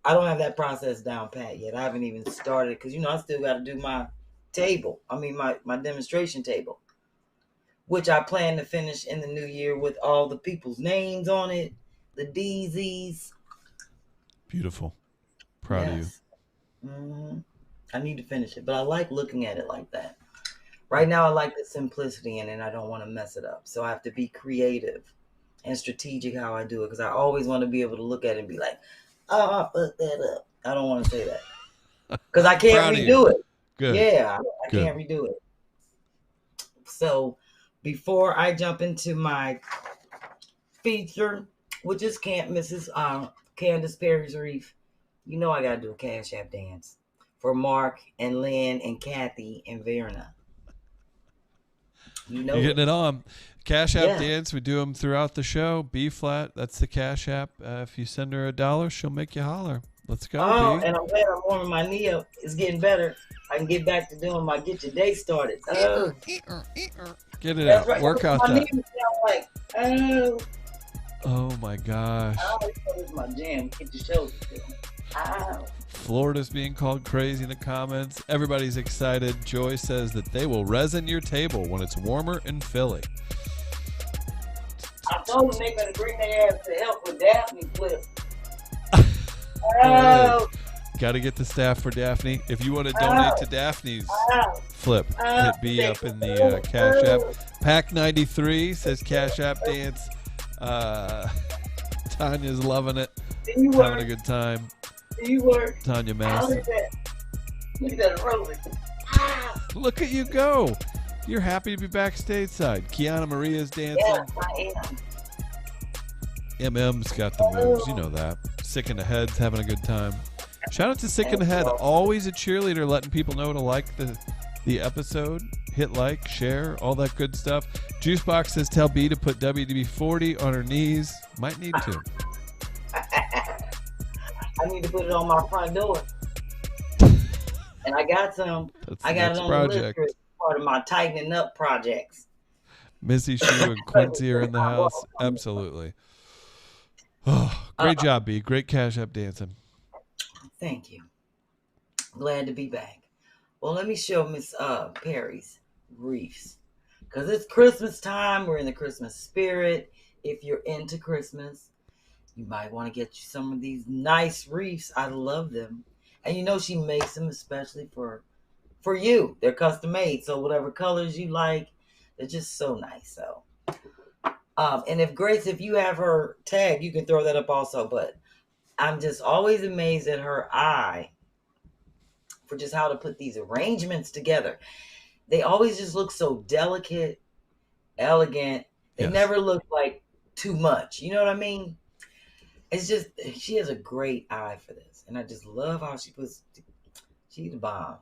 I don't have that process down pat yet. I haven't even started because I still got to do my table. I mean my demonstration table. which I plan to finish in the new year with all the people's names on it, the DZs. Beautiful. Proud of you. Mm-hmm. I need to finish it, but I like looking at it like that. Right now, I like the simplicity in it, and I don't want to mess it up. So I have to be creative and strategic how I do it, because I always want to be able to look at it and be like, oh, I fucked that up. I don't want to say that because I can't redo it. Good. Yeah, I can't redo it. So before I jump into my feature, which is Mrs. Candace Perry's Reef, you know I got to do a Cash App dance for Mark and Lynn and Kathy and Verna. You know you're getting it on. Cash App dance, we do them throughout the show. B-Phlat, that's the Cash App. If you send her $1, she'll make you holler. Let's go, Oh, B. and I'm glad I'm warming my knee up. It's getting better. I can get back to doing my get your day started. Get it out. Right. Work out my that. Knee like, oh. Oh, my gosh. I always thought it was my jam. Get your shoulders down. Ow. Florida's being called crazy in the comments. Everybody's excited. Joy says that they will resin your table when it's warmer in Philly. I told them they better bring their ass to help with Daphne Phlip. Got to get the staff for Daphne. If you want to donate to Daphne's Phlip, hit B up in the Cash App. Pack 93 says Cash App dance. Tanya's loving it. Having a good time. Tanya Massey. Look at that rolling. Look at you go. You're happy to be back stateside. Kiana Maria's dancing. Yes, I am. MM's got the moves. You know that. Sick in the Head's having a good time. Shout out to Sick in the Head. Always a cheerleader, letting people know to like the episode. Hit like, share, all that good stuff. Juicebox says tell B to put WD-40 on her knees. Might need to. I need to put it on my front door. And I got some. I got it on the list for part of my tightening up projects. Missy Shoe and Quincy are in the house. Absolutely. Oh, great job, B. Great Cash App dancing. Thank you. Glad to be back. Well, let me show Miss Perry's reefs. Because it's Christmas time. We're in the Christmas spirit. If you're into Christmas, you might want to get you some of these nice reefs. I love them. And you know she makes them especially for you. They're custom made. So whatever colors you like, they're just so nice. So, and if you have her tag, you can throw that up also. But I'm just always amazed at her eye for just how to put these arrangements together. They always just look so delicate, elegant. They never look like too much. You know what I mean? It's just, she has a great eye for this. And I just love how she's the bomb.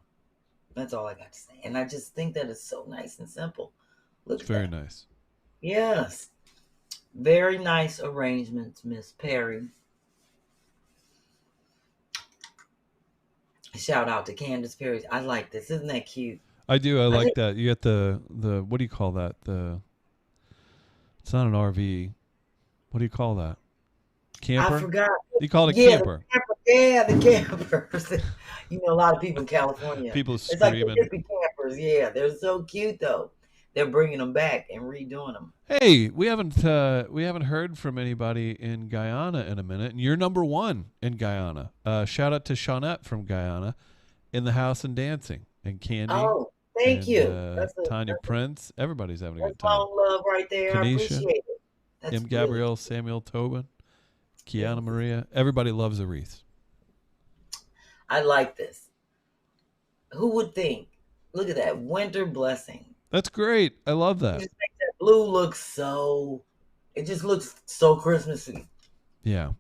That's all I got to say. And I just think that it's so nice and simple. Look at very that. Nice. Yes. Very nice arrangements, Miss Perry. Shout out to Candace Perry. I like this. Isn't that cute? I do. I like that. You got the what do you call that? It's not an RV. What do you call that? Camper? I forgot. You call it a camper. The campers. You know, a lot of people in California. People it's like screaming. the hippie campers. Yeah, they're so cute though. They're bringing them back and redoing them. Hey, we haven't heard from anybody in Guyana in a minute, and you're number one in Guyana. Shout out to Shawnette from Guyana, in the house and dancing, and Candy. Oh, thank you. Tanya Prince. Everybody's having a good time. Long love right there. Kanisha, I appreciate it. That's M. Gabrielle, Samuel Tobin, Kiana Maria. Everybody loves a wreath. I like this. Who would think? Look at that winter blessing. That's great. I love that. Just make that blue look it just looks so Christmassy. Yeah.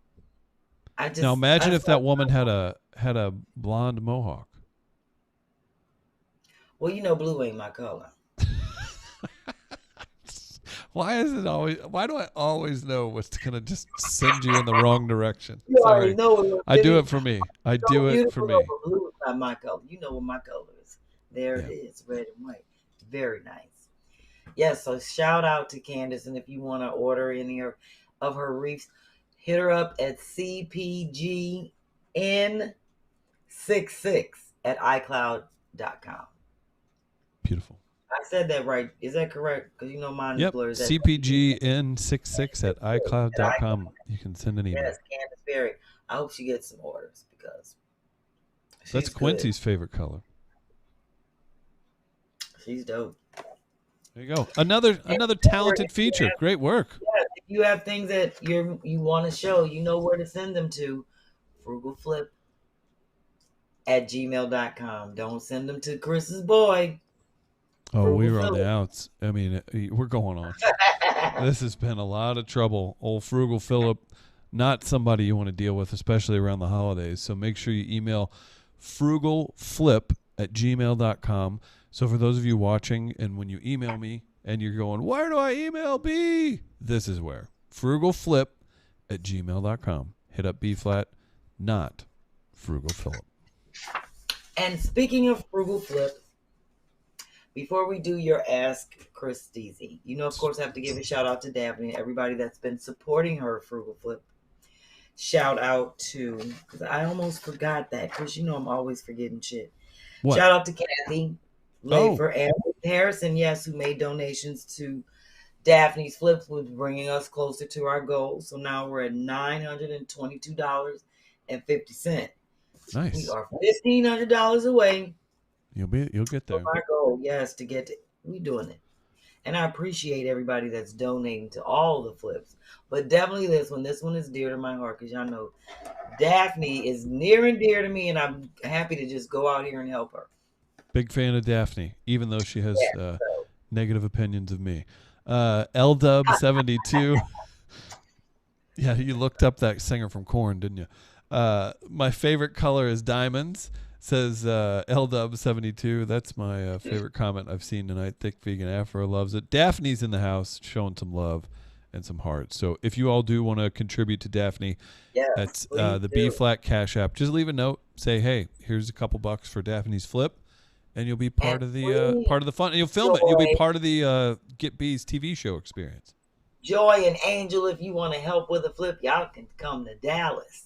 Now imagine if that woman had a blonde mohawk. Well, you know, blue ain't my color. Why do I always know what's gonna just send you in the wrong direction? You already know. I do it for me. I do it for me. Blue is not my color. You know what my color is. There it is, red and white. Very nice. Yes, so shout out to Candace, and if you want to order any of her reefs, hit her up at cpgn66 at icloud.com. Beautiful. I said that right. Is that correct? Because you know mine is Yep. blurred. CPGN66@iCloud.com. You can send an email. Yes, Candace Berry. I hope she gets some orders because That's Quincy's favorite color. She's dope. There you go. Another talented feature. Great work. Yeah, if you have things that you want to show, you know where to send them to. frugalflip@gmail.com. Don't send them to Chris's boy. Oh, we were on the outs. I mean, we're going on. This has been a lot of trouble. Old Frugal Philip, not somebody you want to deal with, especially around the holidays. So make sure you email frugalflip@gmail.com. So for those of you watching, and when you email me and you're going, where do I email B? This is where. frugalflip@gmail.com. Hit up B-Flat, not Frugal Philip. And speaking of Frugal Flip, before we do your Ask Christeezy, you know, of course, I have to give a shout out to Daphne and everybody that's been supporting her Frugal Flip. Shout out to, because I almost forgot that, because you know I'm always forgetting shit. What? Shout out to Kathy Lafer and Harrison, yes, who made donations to Daphne's Flips, was bringing us closer to our goal. So now we're at $922.50. Nice. We are $1,500 away. You'll get there. Our goal, yes, to get to, we doing it. And I appreciate everybody that's donating to all the flips. But definitely this one is dear to my heart, because y'all know Daphne is near and dear to me, and I'm happy to just go out here and help her. Big fan of Daphne, even though she has negative opinions of me. LDub72. Yeah, you looked up that singer from Korn, didn't you? My favorite color is diamonds, says LDub72. That's my favorite comment I've seen tonight. Thick Vegan Afro loves it. Daphne's in the house showing some love and some hearts. So if you all do want to contribute to Daphne, that's the B-Flat Cash App. Just leave a note. Say, hey, here's a couple bucks for Daphne's flip, and you'll be part of the fun. And you'll film it. You'll be part of the Get Bees TV show experience. Joy and Angel, if you want to help with a flip, y'all can come to Dallas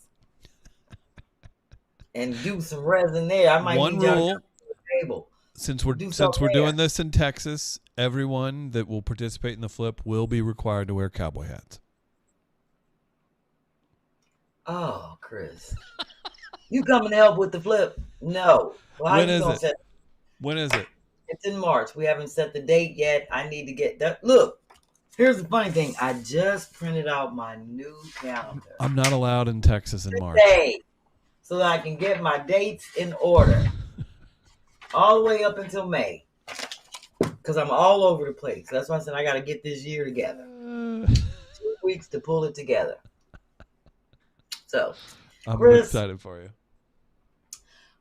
and do some resin there. I might One need y'all rule, to the table. Since we're doing this in Texas, everyone that will participate in the flip will be required to wear cowboy hats. Oh, Chris. You coming to help with the flip? No. Well, When is it? When is it? It's in March. We haven't set the date yet. I need to get that. Look, here's the funny thing. I just printed out my new calendar. I'm not allowed in Texas in March. Today, so that I can get my dates in order. All the way up until May. Because I'm all over the place. That's why I said I got to get this year together. 2 weeks to pull it together. So, I'm Chris, excited for you.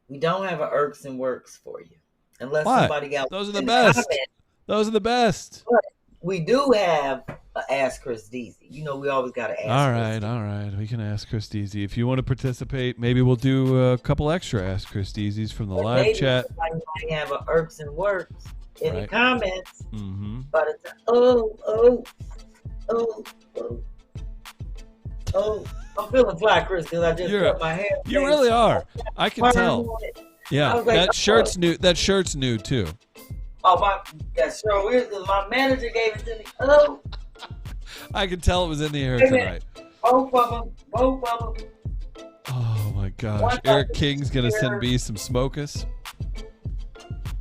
we don't have an Irks and Works for you. Unless What? somebody got Those are the best. Those are the best. But we do have an Ask Christeezy. You know, we always got to ask. All right. We can ask Christeezy. If you want to participate, maybe we'll do a couple extra Ask Christeezys from the live chat. Somebody might have an Irks and Works in the Right. comments. Mm-hmm. But it's I'm feeling fly, Chris, because I just cut my hair. You really are. I can tell. Yeah, I was like, that shirt's new. That shirt's new too. Oh, that's so weird because my manager gave it to me. Hello. I can tell it was in the air Hey, tonight. Both of them. Oh my gosh, Eric King's gonna send me some smokus.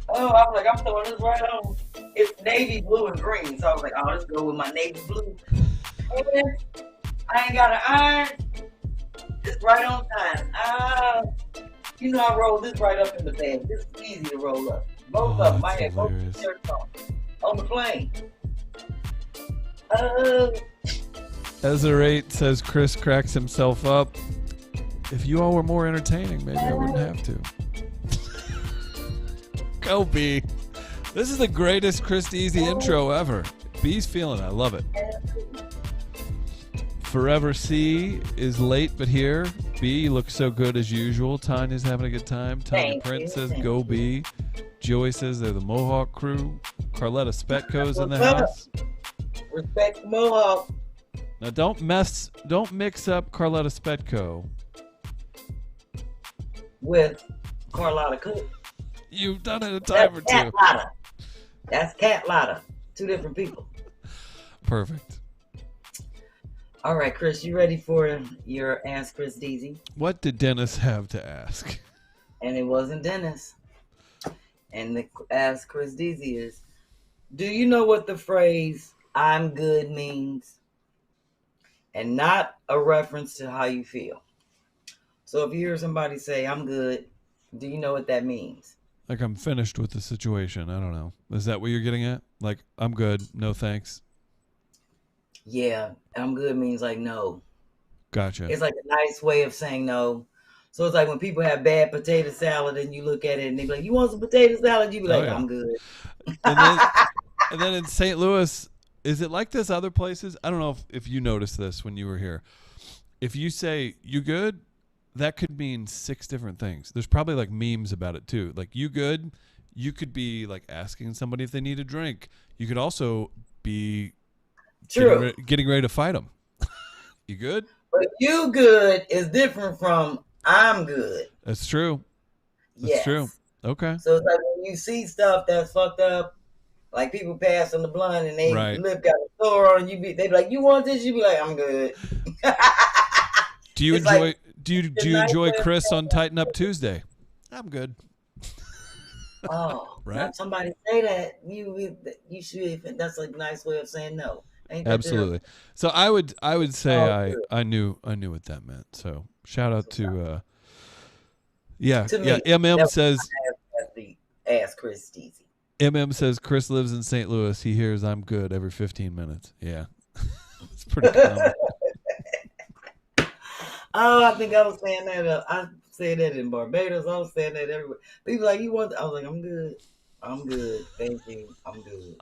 Oh, I was like, I'm throwing this right on. It's navy blue and green, so I was like, oh, let's go with my navy blue. And I ain't got an iron. It's right on time. You know, I rolled this right up in the bag. This is easy to roll up. Both of them. I had both hilarious. shirts on the plane. Ezra8 says Chris cracks himself up. If you all were more entertaining, maybe I wouldn't have to. Go B. This is the greatest Christeezy intro ever. B's feeling it. I love it. Forever C is late but here. B, you look so good as usual. Tanya's having a good time. Tanya Prince says go B. Joy says they're the Mohawk crew. Carletta Spetco's in the house. Respect the Mohawk. Now don't mix up Carletta Spetco with Carlotta Cook. You've done it a time or two. That's cat lotta. Two different people. Perfect. All right, Chris, you ready for your Ask Chris Deasy? What did Dennis have to ask? And it wasn't Dennis. And the Ask Chris Deasy is, do you know what the phrase "I'm good" means? And not a reference to how you feel. So if you hear somebody say, "I'm good," do you know what that means? Like I'm finished with the situation. I don't know. Is that what you're getting at? Like, I'm good. No thanks. Yeah, "I'm good" means like no. Gotcha. It's like a nice way of saying no. So it's like when people have bad potato salad and you look at it and they be like, "You want some potato salad?" You be like, yeah. "I'm good." And then in St. Louis, is it like this other places? I don't know if you noticed this when you were here. If you say, "You good?" that could mean 6 different things. There's probably like memes about it too. Like, "You good?" you could be like asking somebody if they need a drink. You could also be True. getting ready to fight them. You good? But "you good" is different from "I'm good." That's true. That's true. Okay. So it's like when you see stuff that's fucked up, like people passing the blunt and they lip got a sore on, they be like, "You want this?" You be like, "I'm good." Do you enjoy enjoy Chris on Tighten Up Tuesday? I'm good. Oh, right. Somebody say that you should. That's a nice way of saying no. Ain't that absolutely? Terrible? So I would say I knew what that meant. So shout out to MM says Ask Chris Deasy. MM says Chris lives in St. Louis. He hears "I'm good" every 15 minutes. Yeah, it's pretty common. Oh, I think I was saying that. I said that in Barbados. I was saying that everywhere. People like, "You want?" I was like, "I'm good. I'm good. Thank you. I'm good."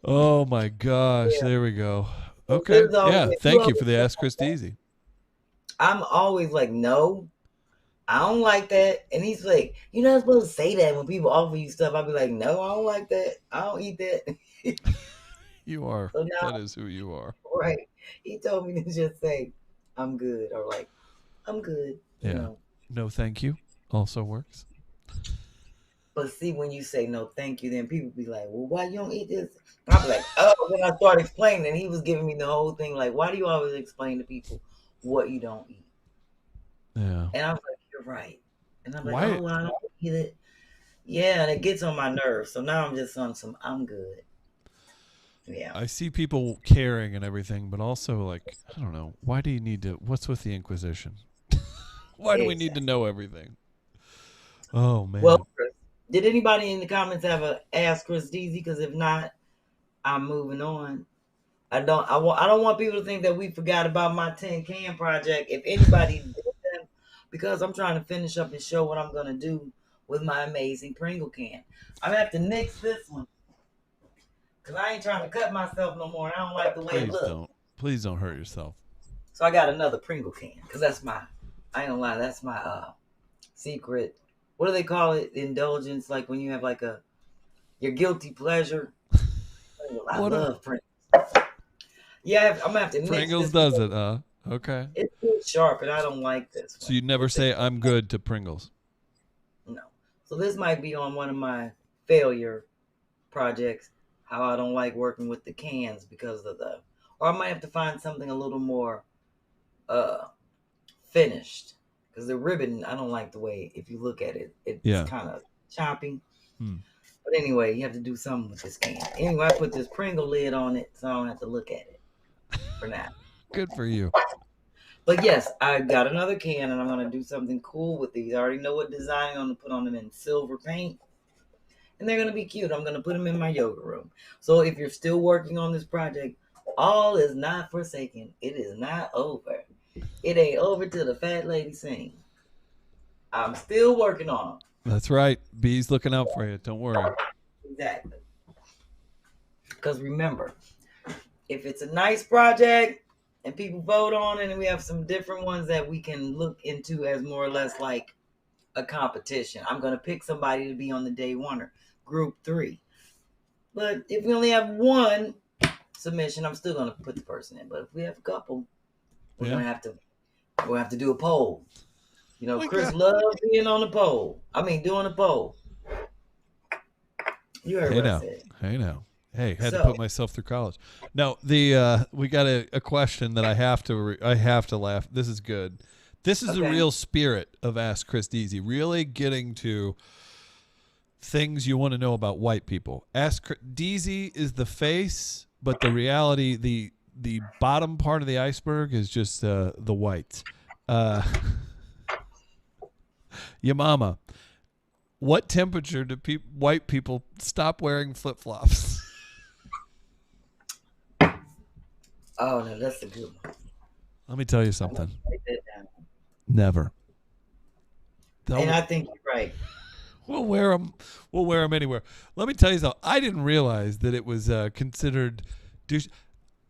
Oh my gosh! Yeah. There we go. Okay. Yeah. Thank you for the Ask Chris Deasy. I'm always like, "No, I don't like that." And he's like, "You're not supposed to say that when people offer you stuff." I'll be like, "No, I don't like that. I don't eat that." You are. So now, that is who you are. Right. He told me to just say, "I'm good," or like, "I'm good." Yeah. You know? No, thank you also works. But see, when you say no, thank you, then people be like, "Well, why you don't eat this?" I'll be like, "Oh." Then I start explaining, and he was giving me the whole thing, like, "Why do you always explain to people what you don't eat?" Yeah. And I was like, "You're right." And I'm like, "Oh, well, I don't eat it." Yeah, and it gets on my nerves. So now I'm just on some "I'm good." Yeah. I see people caring and everything, but also like, I don't know, why do you need to? What's with the Inquisition? Why do we need to know everything? Oh man. Well, did anybody in the comments have a Ask Chris Deasy? Because if not, I'm moving on. I don't want people to think that we forgot about my 10 can project. If anybody did them, because I'm trying to finish up and show what I'm gonna do with my amazing Pringle can. I'm gonna have to nix this one because I ain't trying to cut myself no more. And I don't like the way it looks. Please don't hurt yourself. So I got another Pringle can because that's my. I ain't gonna lie, that's my secret. What do they call it? Indulgence, like when you have like your guilty pleasure. I love Pringles. Yeah, I'm gonna have to. Pringles does it, huh? Okay. It's too sharp, and I don't like this. So you never say "I'm good" to Pringles? No. So this might be on one of my failure projects. How I don't like working with the cans because of or I might have to find something a little more finished. Because the ribbon, I don't like the way, if you look at it, it's kind of choppy. But anyway, you have to do something with this can. Anyway, I put this Pringle lid on it, so I don't have to look at it for now. Good for you. But yes, I got another can, and I'm going to do something cool with these. I already know what design I'm going to put on them in silver paint. And they're going to be cute. I'm going to put them in my yoga room. So if you're still working on this project, all is not forsaken. It is not over. It ain't over till the fat lady sings. I'm still working on them. That's right. B's looking out for you. Don't worry. Exactly. Because remember, if it's a nice project and people vote on it, and we have some different ones that we can look into as more or less like a competition. I'm going to pick somebody to be on the day one, group 3. But if we only have one submission, I'm still going to put the person in. But if we have a couple, we're going to have to do a poll. You know, Chris loves being on the poll. Doing a poll. You heard Hey what I now. said. Hey now. Hey, had to So- put myself through college. No, we got a question that I have to laugh. This is good. This is the Okay. real spirit of Ask Chris Deasy. Really getting to things you want to know about white people. Deasy is the face, but the reality, the bottom part of the iceberg is just the whites. Your mama. What temperature do white people stop wearing flip-flops? Oh no, that's a good one. Let me tell you something. Write that down. Never. And I think you're right. We'll wear them. We'll wear them anywhere. Let me tell you something. I didn't realize that it was considered douche.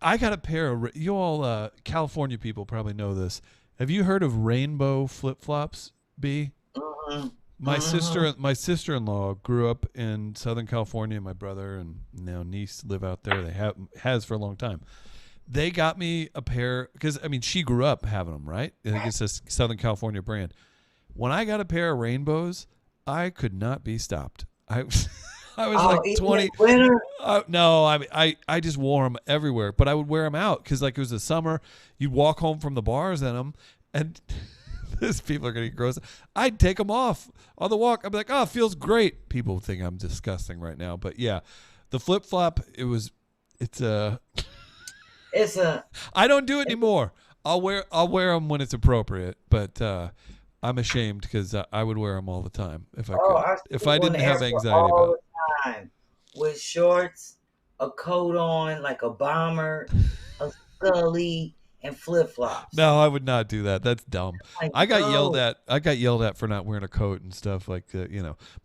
I got a pair of you all California people probably know this. Have you heard of rainbow flip-flops, B? Mhm. My sister-in-law grew up in Southern California. My brother and now niece live out there. They has for a long time. They got me a pair because I mean she grew up having them, right? I think it's a Southern California brand. When I got a pair of rainbows, I could not be stopped. I was like even 20. in winter? No, I just wore them everywhere, but I would wear them out because like it was the summer. You'd walk home from the bars in them, and these people are gonna get gross. I'd take them off on the walk. I'd be like, oh, it feels great. People think I'm disgusting right now, but yeah, the flip flop. It's a. I don't do it anymore. I'll wear them when it's appropriate, but I'm ashamed because I would wear them all the time if I could. If I didn't have anxiety about it. All the time with shorts, a coat on, like a bomber, a scully, and flip flops. No, I would not do that. That's dumb. Like, I got no. yelled at for not wearing a coat and stuff like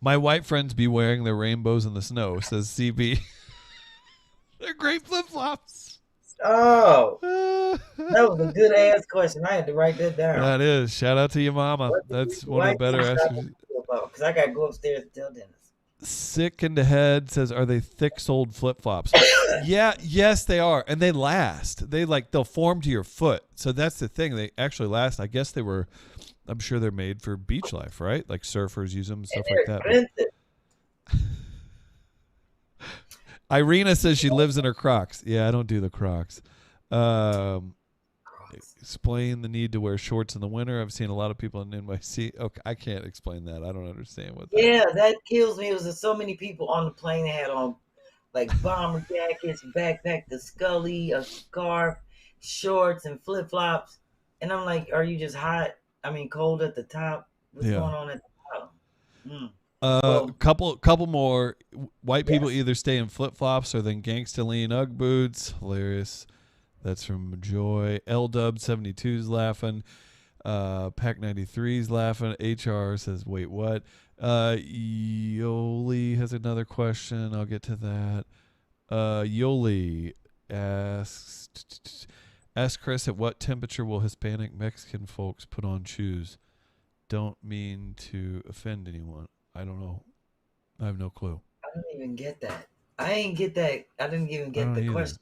my white friends be wearing their rainbows in the snow, says CB. They're great flip flops. Oh, that was a good ass question. I had to write that down. That is. Shout out to your mama. That's one of the better answers. Because I got to go upstairs and tell Dennis. Sick in the head says, are they thick-soled flip-flops? Yes, they are. And they last. They'll form to your foot. So that's the thing. They actually last. I guess I'm sure they're made for beach life, right? Like surfers use them and stuff like that. Expensive. Irina says she lives in her Crocs. Yeah, I don't do the Crocs. Explain the need to wear shorts in the winter. I've seen a lot of people in NYC. Okay, I can't explain that. I don't understand what that is. Yeah, that kills me. It was so many people on the plane that had on like bomber jackets, backpack, the scully, a scarf, shorts, and flip flops. And I'm like, are you just hot? I mean, cold at the top? What's going on at the bottom? Couple more. White people either stay in flip flops or then gangsta lean Ugg boots. Hilarious. That's from Joy. L-Dub72's laughing. Pack 93's laughing. HR says, wait, what? Yoli has another question. I'll get to that. Yoli asks, ask Chris, at what temperature will Hispanic Mexican folks put on shoes? Don't mean to offend anyone. I don't know. I have no clue. I don't even get that. I didn't even get the question.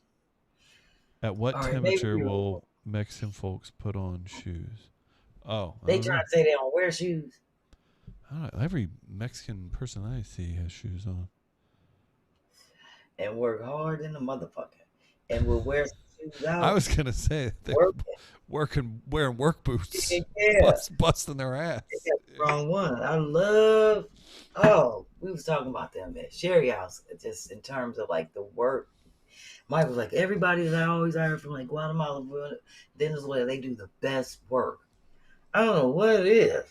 At what temperature will Mexican folks put on shoes? Oh, they try to say they don't wear shoes. I don't know. Every Mexican person I see has shoes on. And work hard in the motherfucker. And will wear some shoes out. I was going to say they're wearing work boots. Yeah. Busting their ass. That's the wrong one. We was talking about them at Sherri house, just in terms of like the work. Mike was like, everybody that I always heard from like Guatemala, Venezuela, they do the best work. I don't know what it is.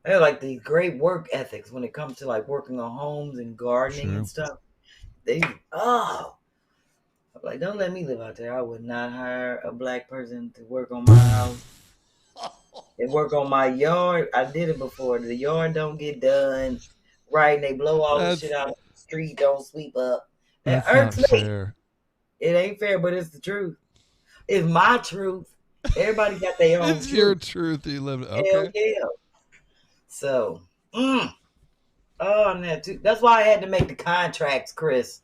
They have like these great work ethics when it comes to like working on homes and gardening and stuff. I'm like, don't let me live out there. I would not hire a black person to work on my house. They work on my yard. I did it before. The yard don't get done right, and they blow all the shit out of the street, don't sweep up. That irks me. Fair. It ain't fair, but it's the truth. It's my truth. Everybody got their own It's your truth. You live it. Okay. Hell yeah. So, that's why I had to make the contracts, Chris.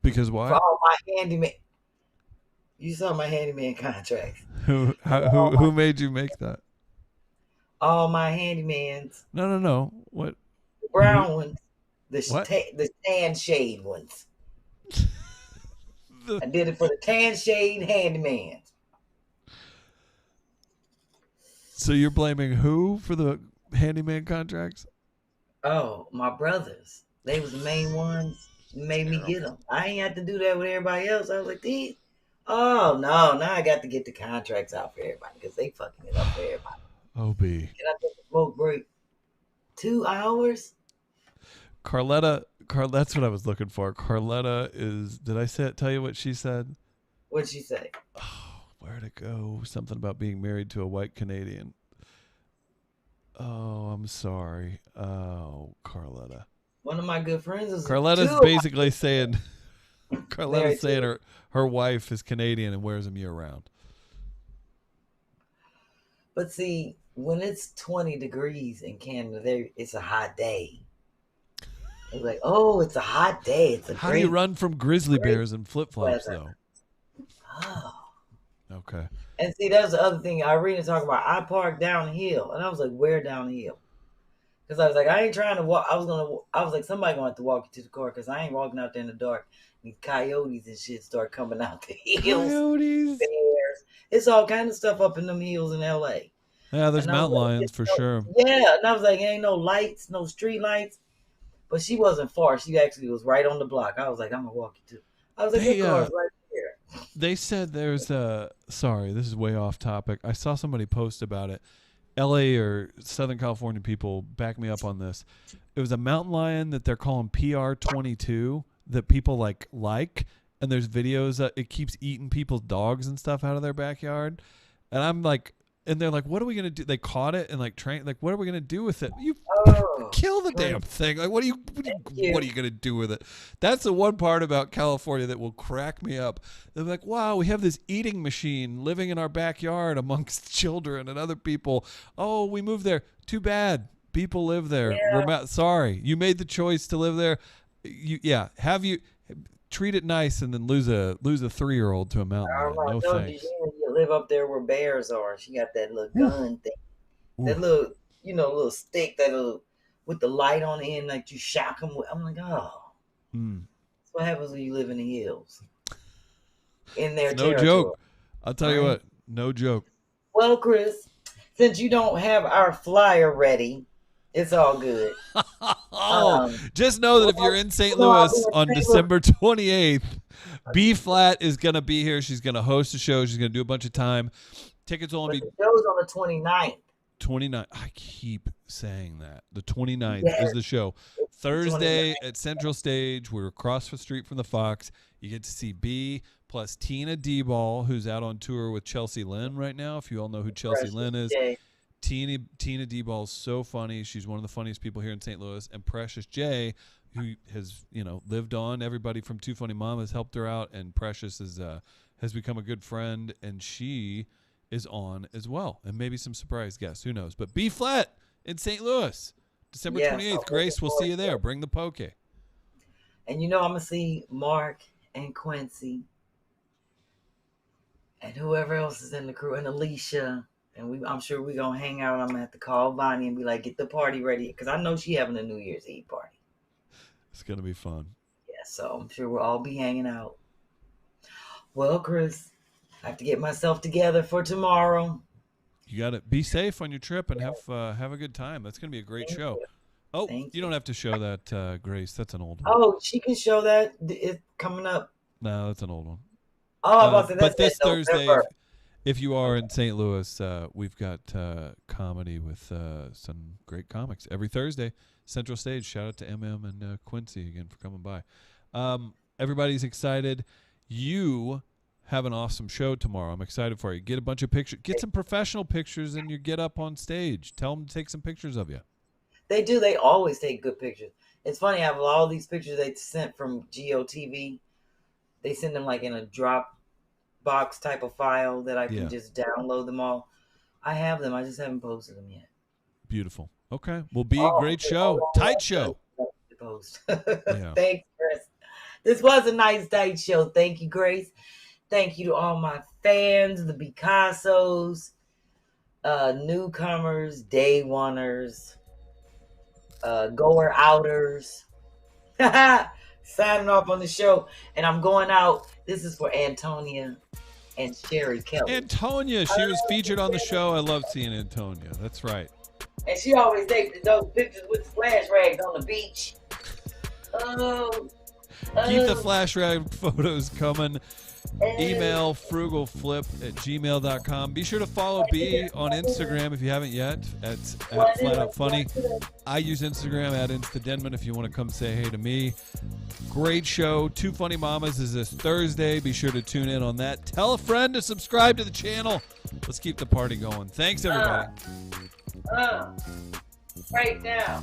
Because why? For all my handyman. You saw my handyman contracts. Who made you make that? All my handymans. No. What? The brown ones. What? The tan shade ones. The- I did it for the tan shade handyman. So you're blaming who for the handyman contracts? Oh, my brothers. They was the main ones. Made me get them. I ain't had to do that with everybody else. I was like, these. Oh no! Now I got to get the contracts out for everybody because they fucking it up for everybody. OB. Can I take a smoke break? 2 hours? Carletta, that's what I was looking for. Carletta is, did I tell you what she said? What'd she say? Oh, where'd it go? Something about being married to a white Canadian. Oh, I'm sorry. Oh, Carletta. One of my good friends is Carletta's basically saying, Carletta's saying her wife is Canadian and wears them year round. But see, when it's 20 degrees in Canada, it's a hot day. It's like, oh, it's a hot day. It's a How do you run from grizzly bears and flip-flops, weather. though? Oh. Okay. And see, that's the other thing Irene talking about. I parked downhill, and I was like, where downhill? Because I was like, I ain't trying to walk. I was like, somebody going to have to walk you to the car because I ain't walking out there in the dark. These coyotes and shit start coming out the hills. Coyotes. Bears. It's all kind of stuff up in them hills in L.A. Yeah, there's And I was mountain like, lions for sure. Yeah, and I was like, ain't no lights, no street lights. But she wasn't far. She actually was right on the block. I was like, I'm going to walk you to. I was like, your car's right there. They said there's sorry, this is way off topic. I saw somebody post about it. LA or Southern California people back me up on this. It was a mountain lion that they're calling PR22 that people like, and there's videos that it keeps eating people's dogs and stuff out of their backyard. And I'm like, and they're like, what are we gonna do? They caught it and like what are we gonna do with it? You kill the damn thing. Like, what are you gonna do with it? That's the one part about California that will crack me up. They're like, wow, we have this eating machine living in our backyard amongst children and other people. Oh, we moved there. Too bad. People live there. Yeah. Sorry, you made the choice to live there. Have you treat it nice and then lose a 3-year-old to a mountain lion. No thanks. You live up there where bears are. She got that little gun thing. That little, little stick with the light on the end, like you shock them with. I'm like, oh. That's what happens when you live in the hills. In their territory. No joke. I'll tell you what, no joke. Well, Chris, since you don't have our flyer ready, it's all good. Just know that if you're in St. Louis on December 28th, B-Phlat is going to be here. She's going to host a show. She's going to do a bunch of time. Tickets will only be... The show's on the 29th. 29th. I keep saying that. The 29th is the show. Thursday at Central Stage. We're across the street from the Fox. You get to see B plus Tina D-Ball, who's out on tour with Chelsea Lynn right now, if you all know who Chelsea Lynn is. Tina D-Ball is so funny. She's one of the funniest people here in St. Louis. And Precious J, who has lived on. Everybody from TwoFunnyMamas helped her out, and Precious has become a good friend, and she is on as well, and maybe some surprise guests. Who knows? But B-Phlat in St. Louis, December 28th. Grace, we'll see you there. Bring the poke. And I'm gonna see Mark and Quincy and whoever else is in the crew, and Alicia. And I'm sure we're going to hang out. I'm going to have to call Bonnie and be like, get the party ready. Because I know she's having a New Year's Eve party. It's going to be fun. Yeah, so I'm sure we'll all be hanging out. Well, Chris, I have to get myself together for tomorrow. You got to be safe on your trip and have a good time. That's going to be a great show. Oh, you don't have to show that, Grace. That's an old one. Oh, she can show that. It's coming up. No, that's an old one. Oh, I'm about to say but this Thursday... If you are in St. Louis, we've got comedy with some great comics every Thursday. Central Stage. Shout out to MM and Quincy again for coming by. Everybody's excited. You have an awesome show tomorrow. I'm excited for you. Get a bunch of pictures. Get some professional pictures and you get up on stage. Tell them to take some pictures of you. They do. They always take good pictures. It's funny. I have all these pictures they sent from GOTV. They send them like in a drop box type of file that I can just download them all. I have them. I just haven't posted them yet. Beautiful. Okay. Well, be a great show. Tight show. Thanks, Chris. This was a nice tight show. Thank you, Grace. Thank you to all my fans, the Picassos, newcomers, day oneers, goer outers, Signing off on the show. And I'm going out. This is for Antonia and Sherri Kelly. Antonia, she was featured on the show. I love seeing Antonia. That's right. And she always takes those pictures with the flash rags on the beach. Keep the flash rag photos coming. Email frugalflip@gmail.com. Be sure to follow B on Instagram if you haven't yet at Flat Out Funny. I use Instagram at InstaDenman if you want to come say hey to me. Great show. Two Funny Mamas is this Thursday. Be sure to tune in on that. Tell a friend to subscribe to the channel. Let's keep the party going. Thanks, everybody. Right now.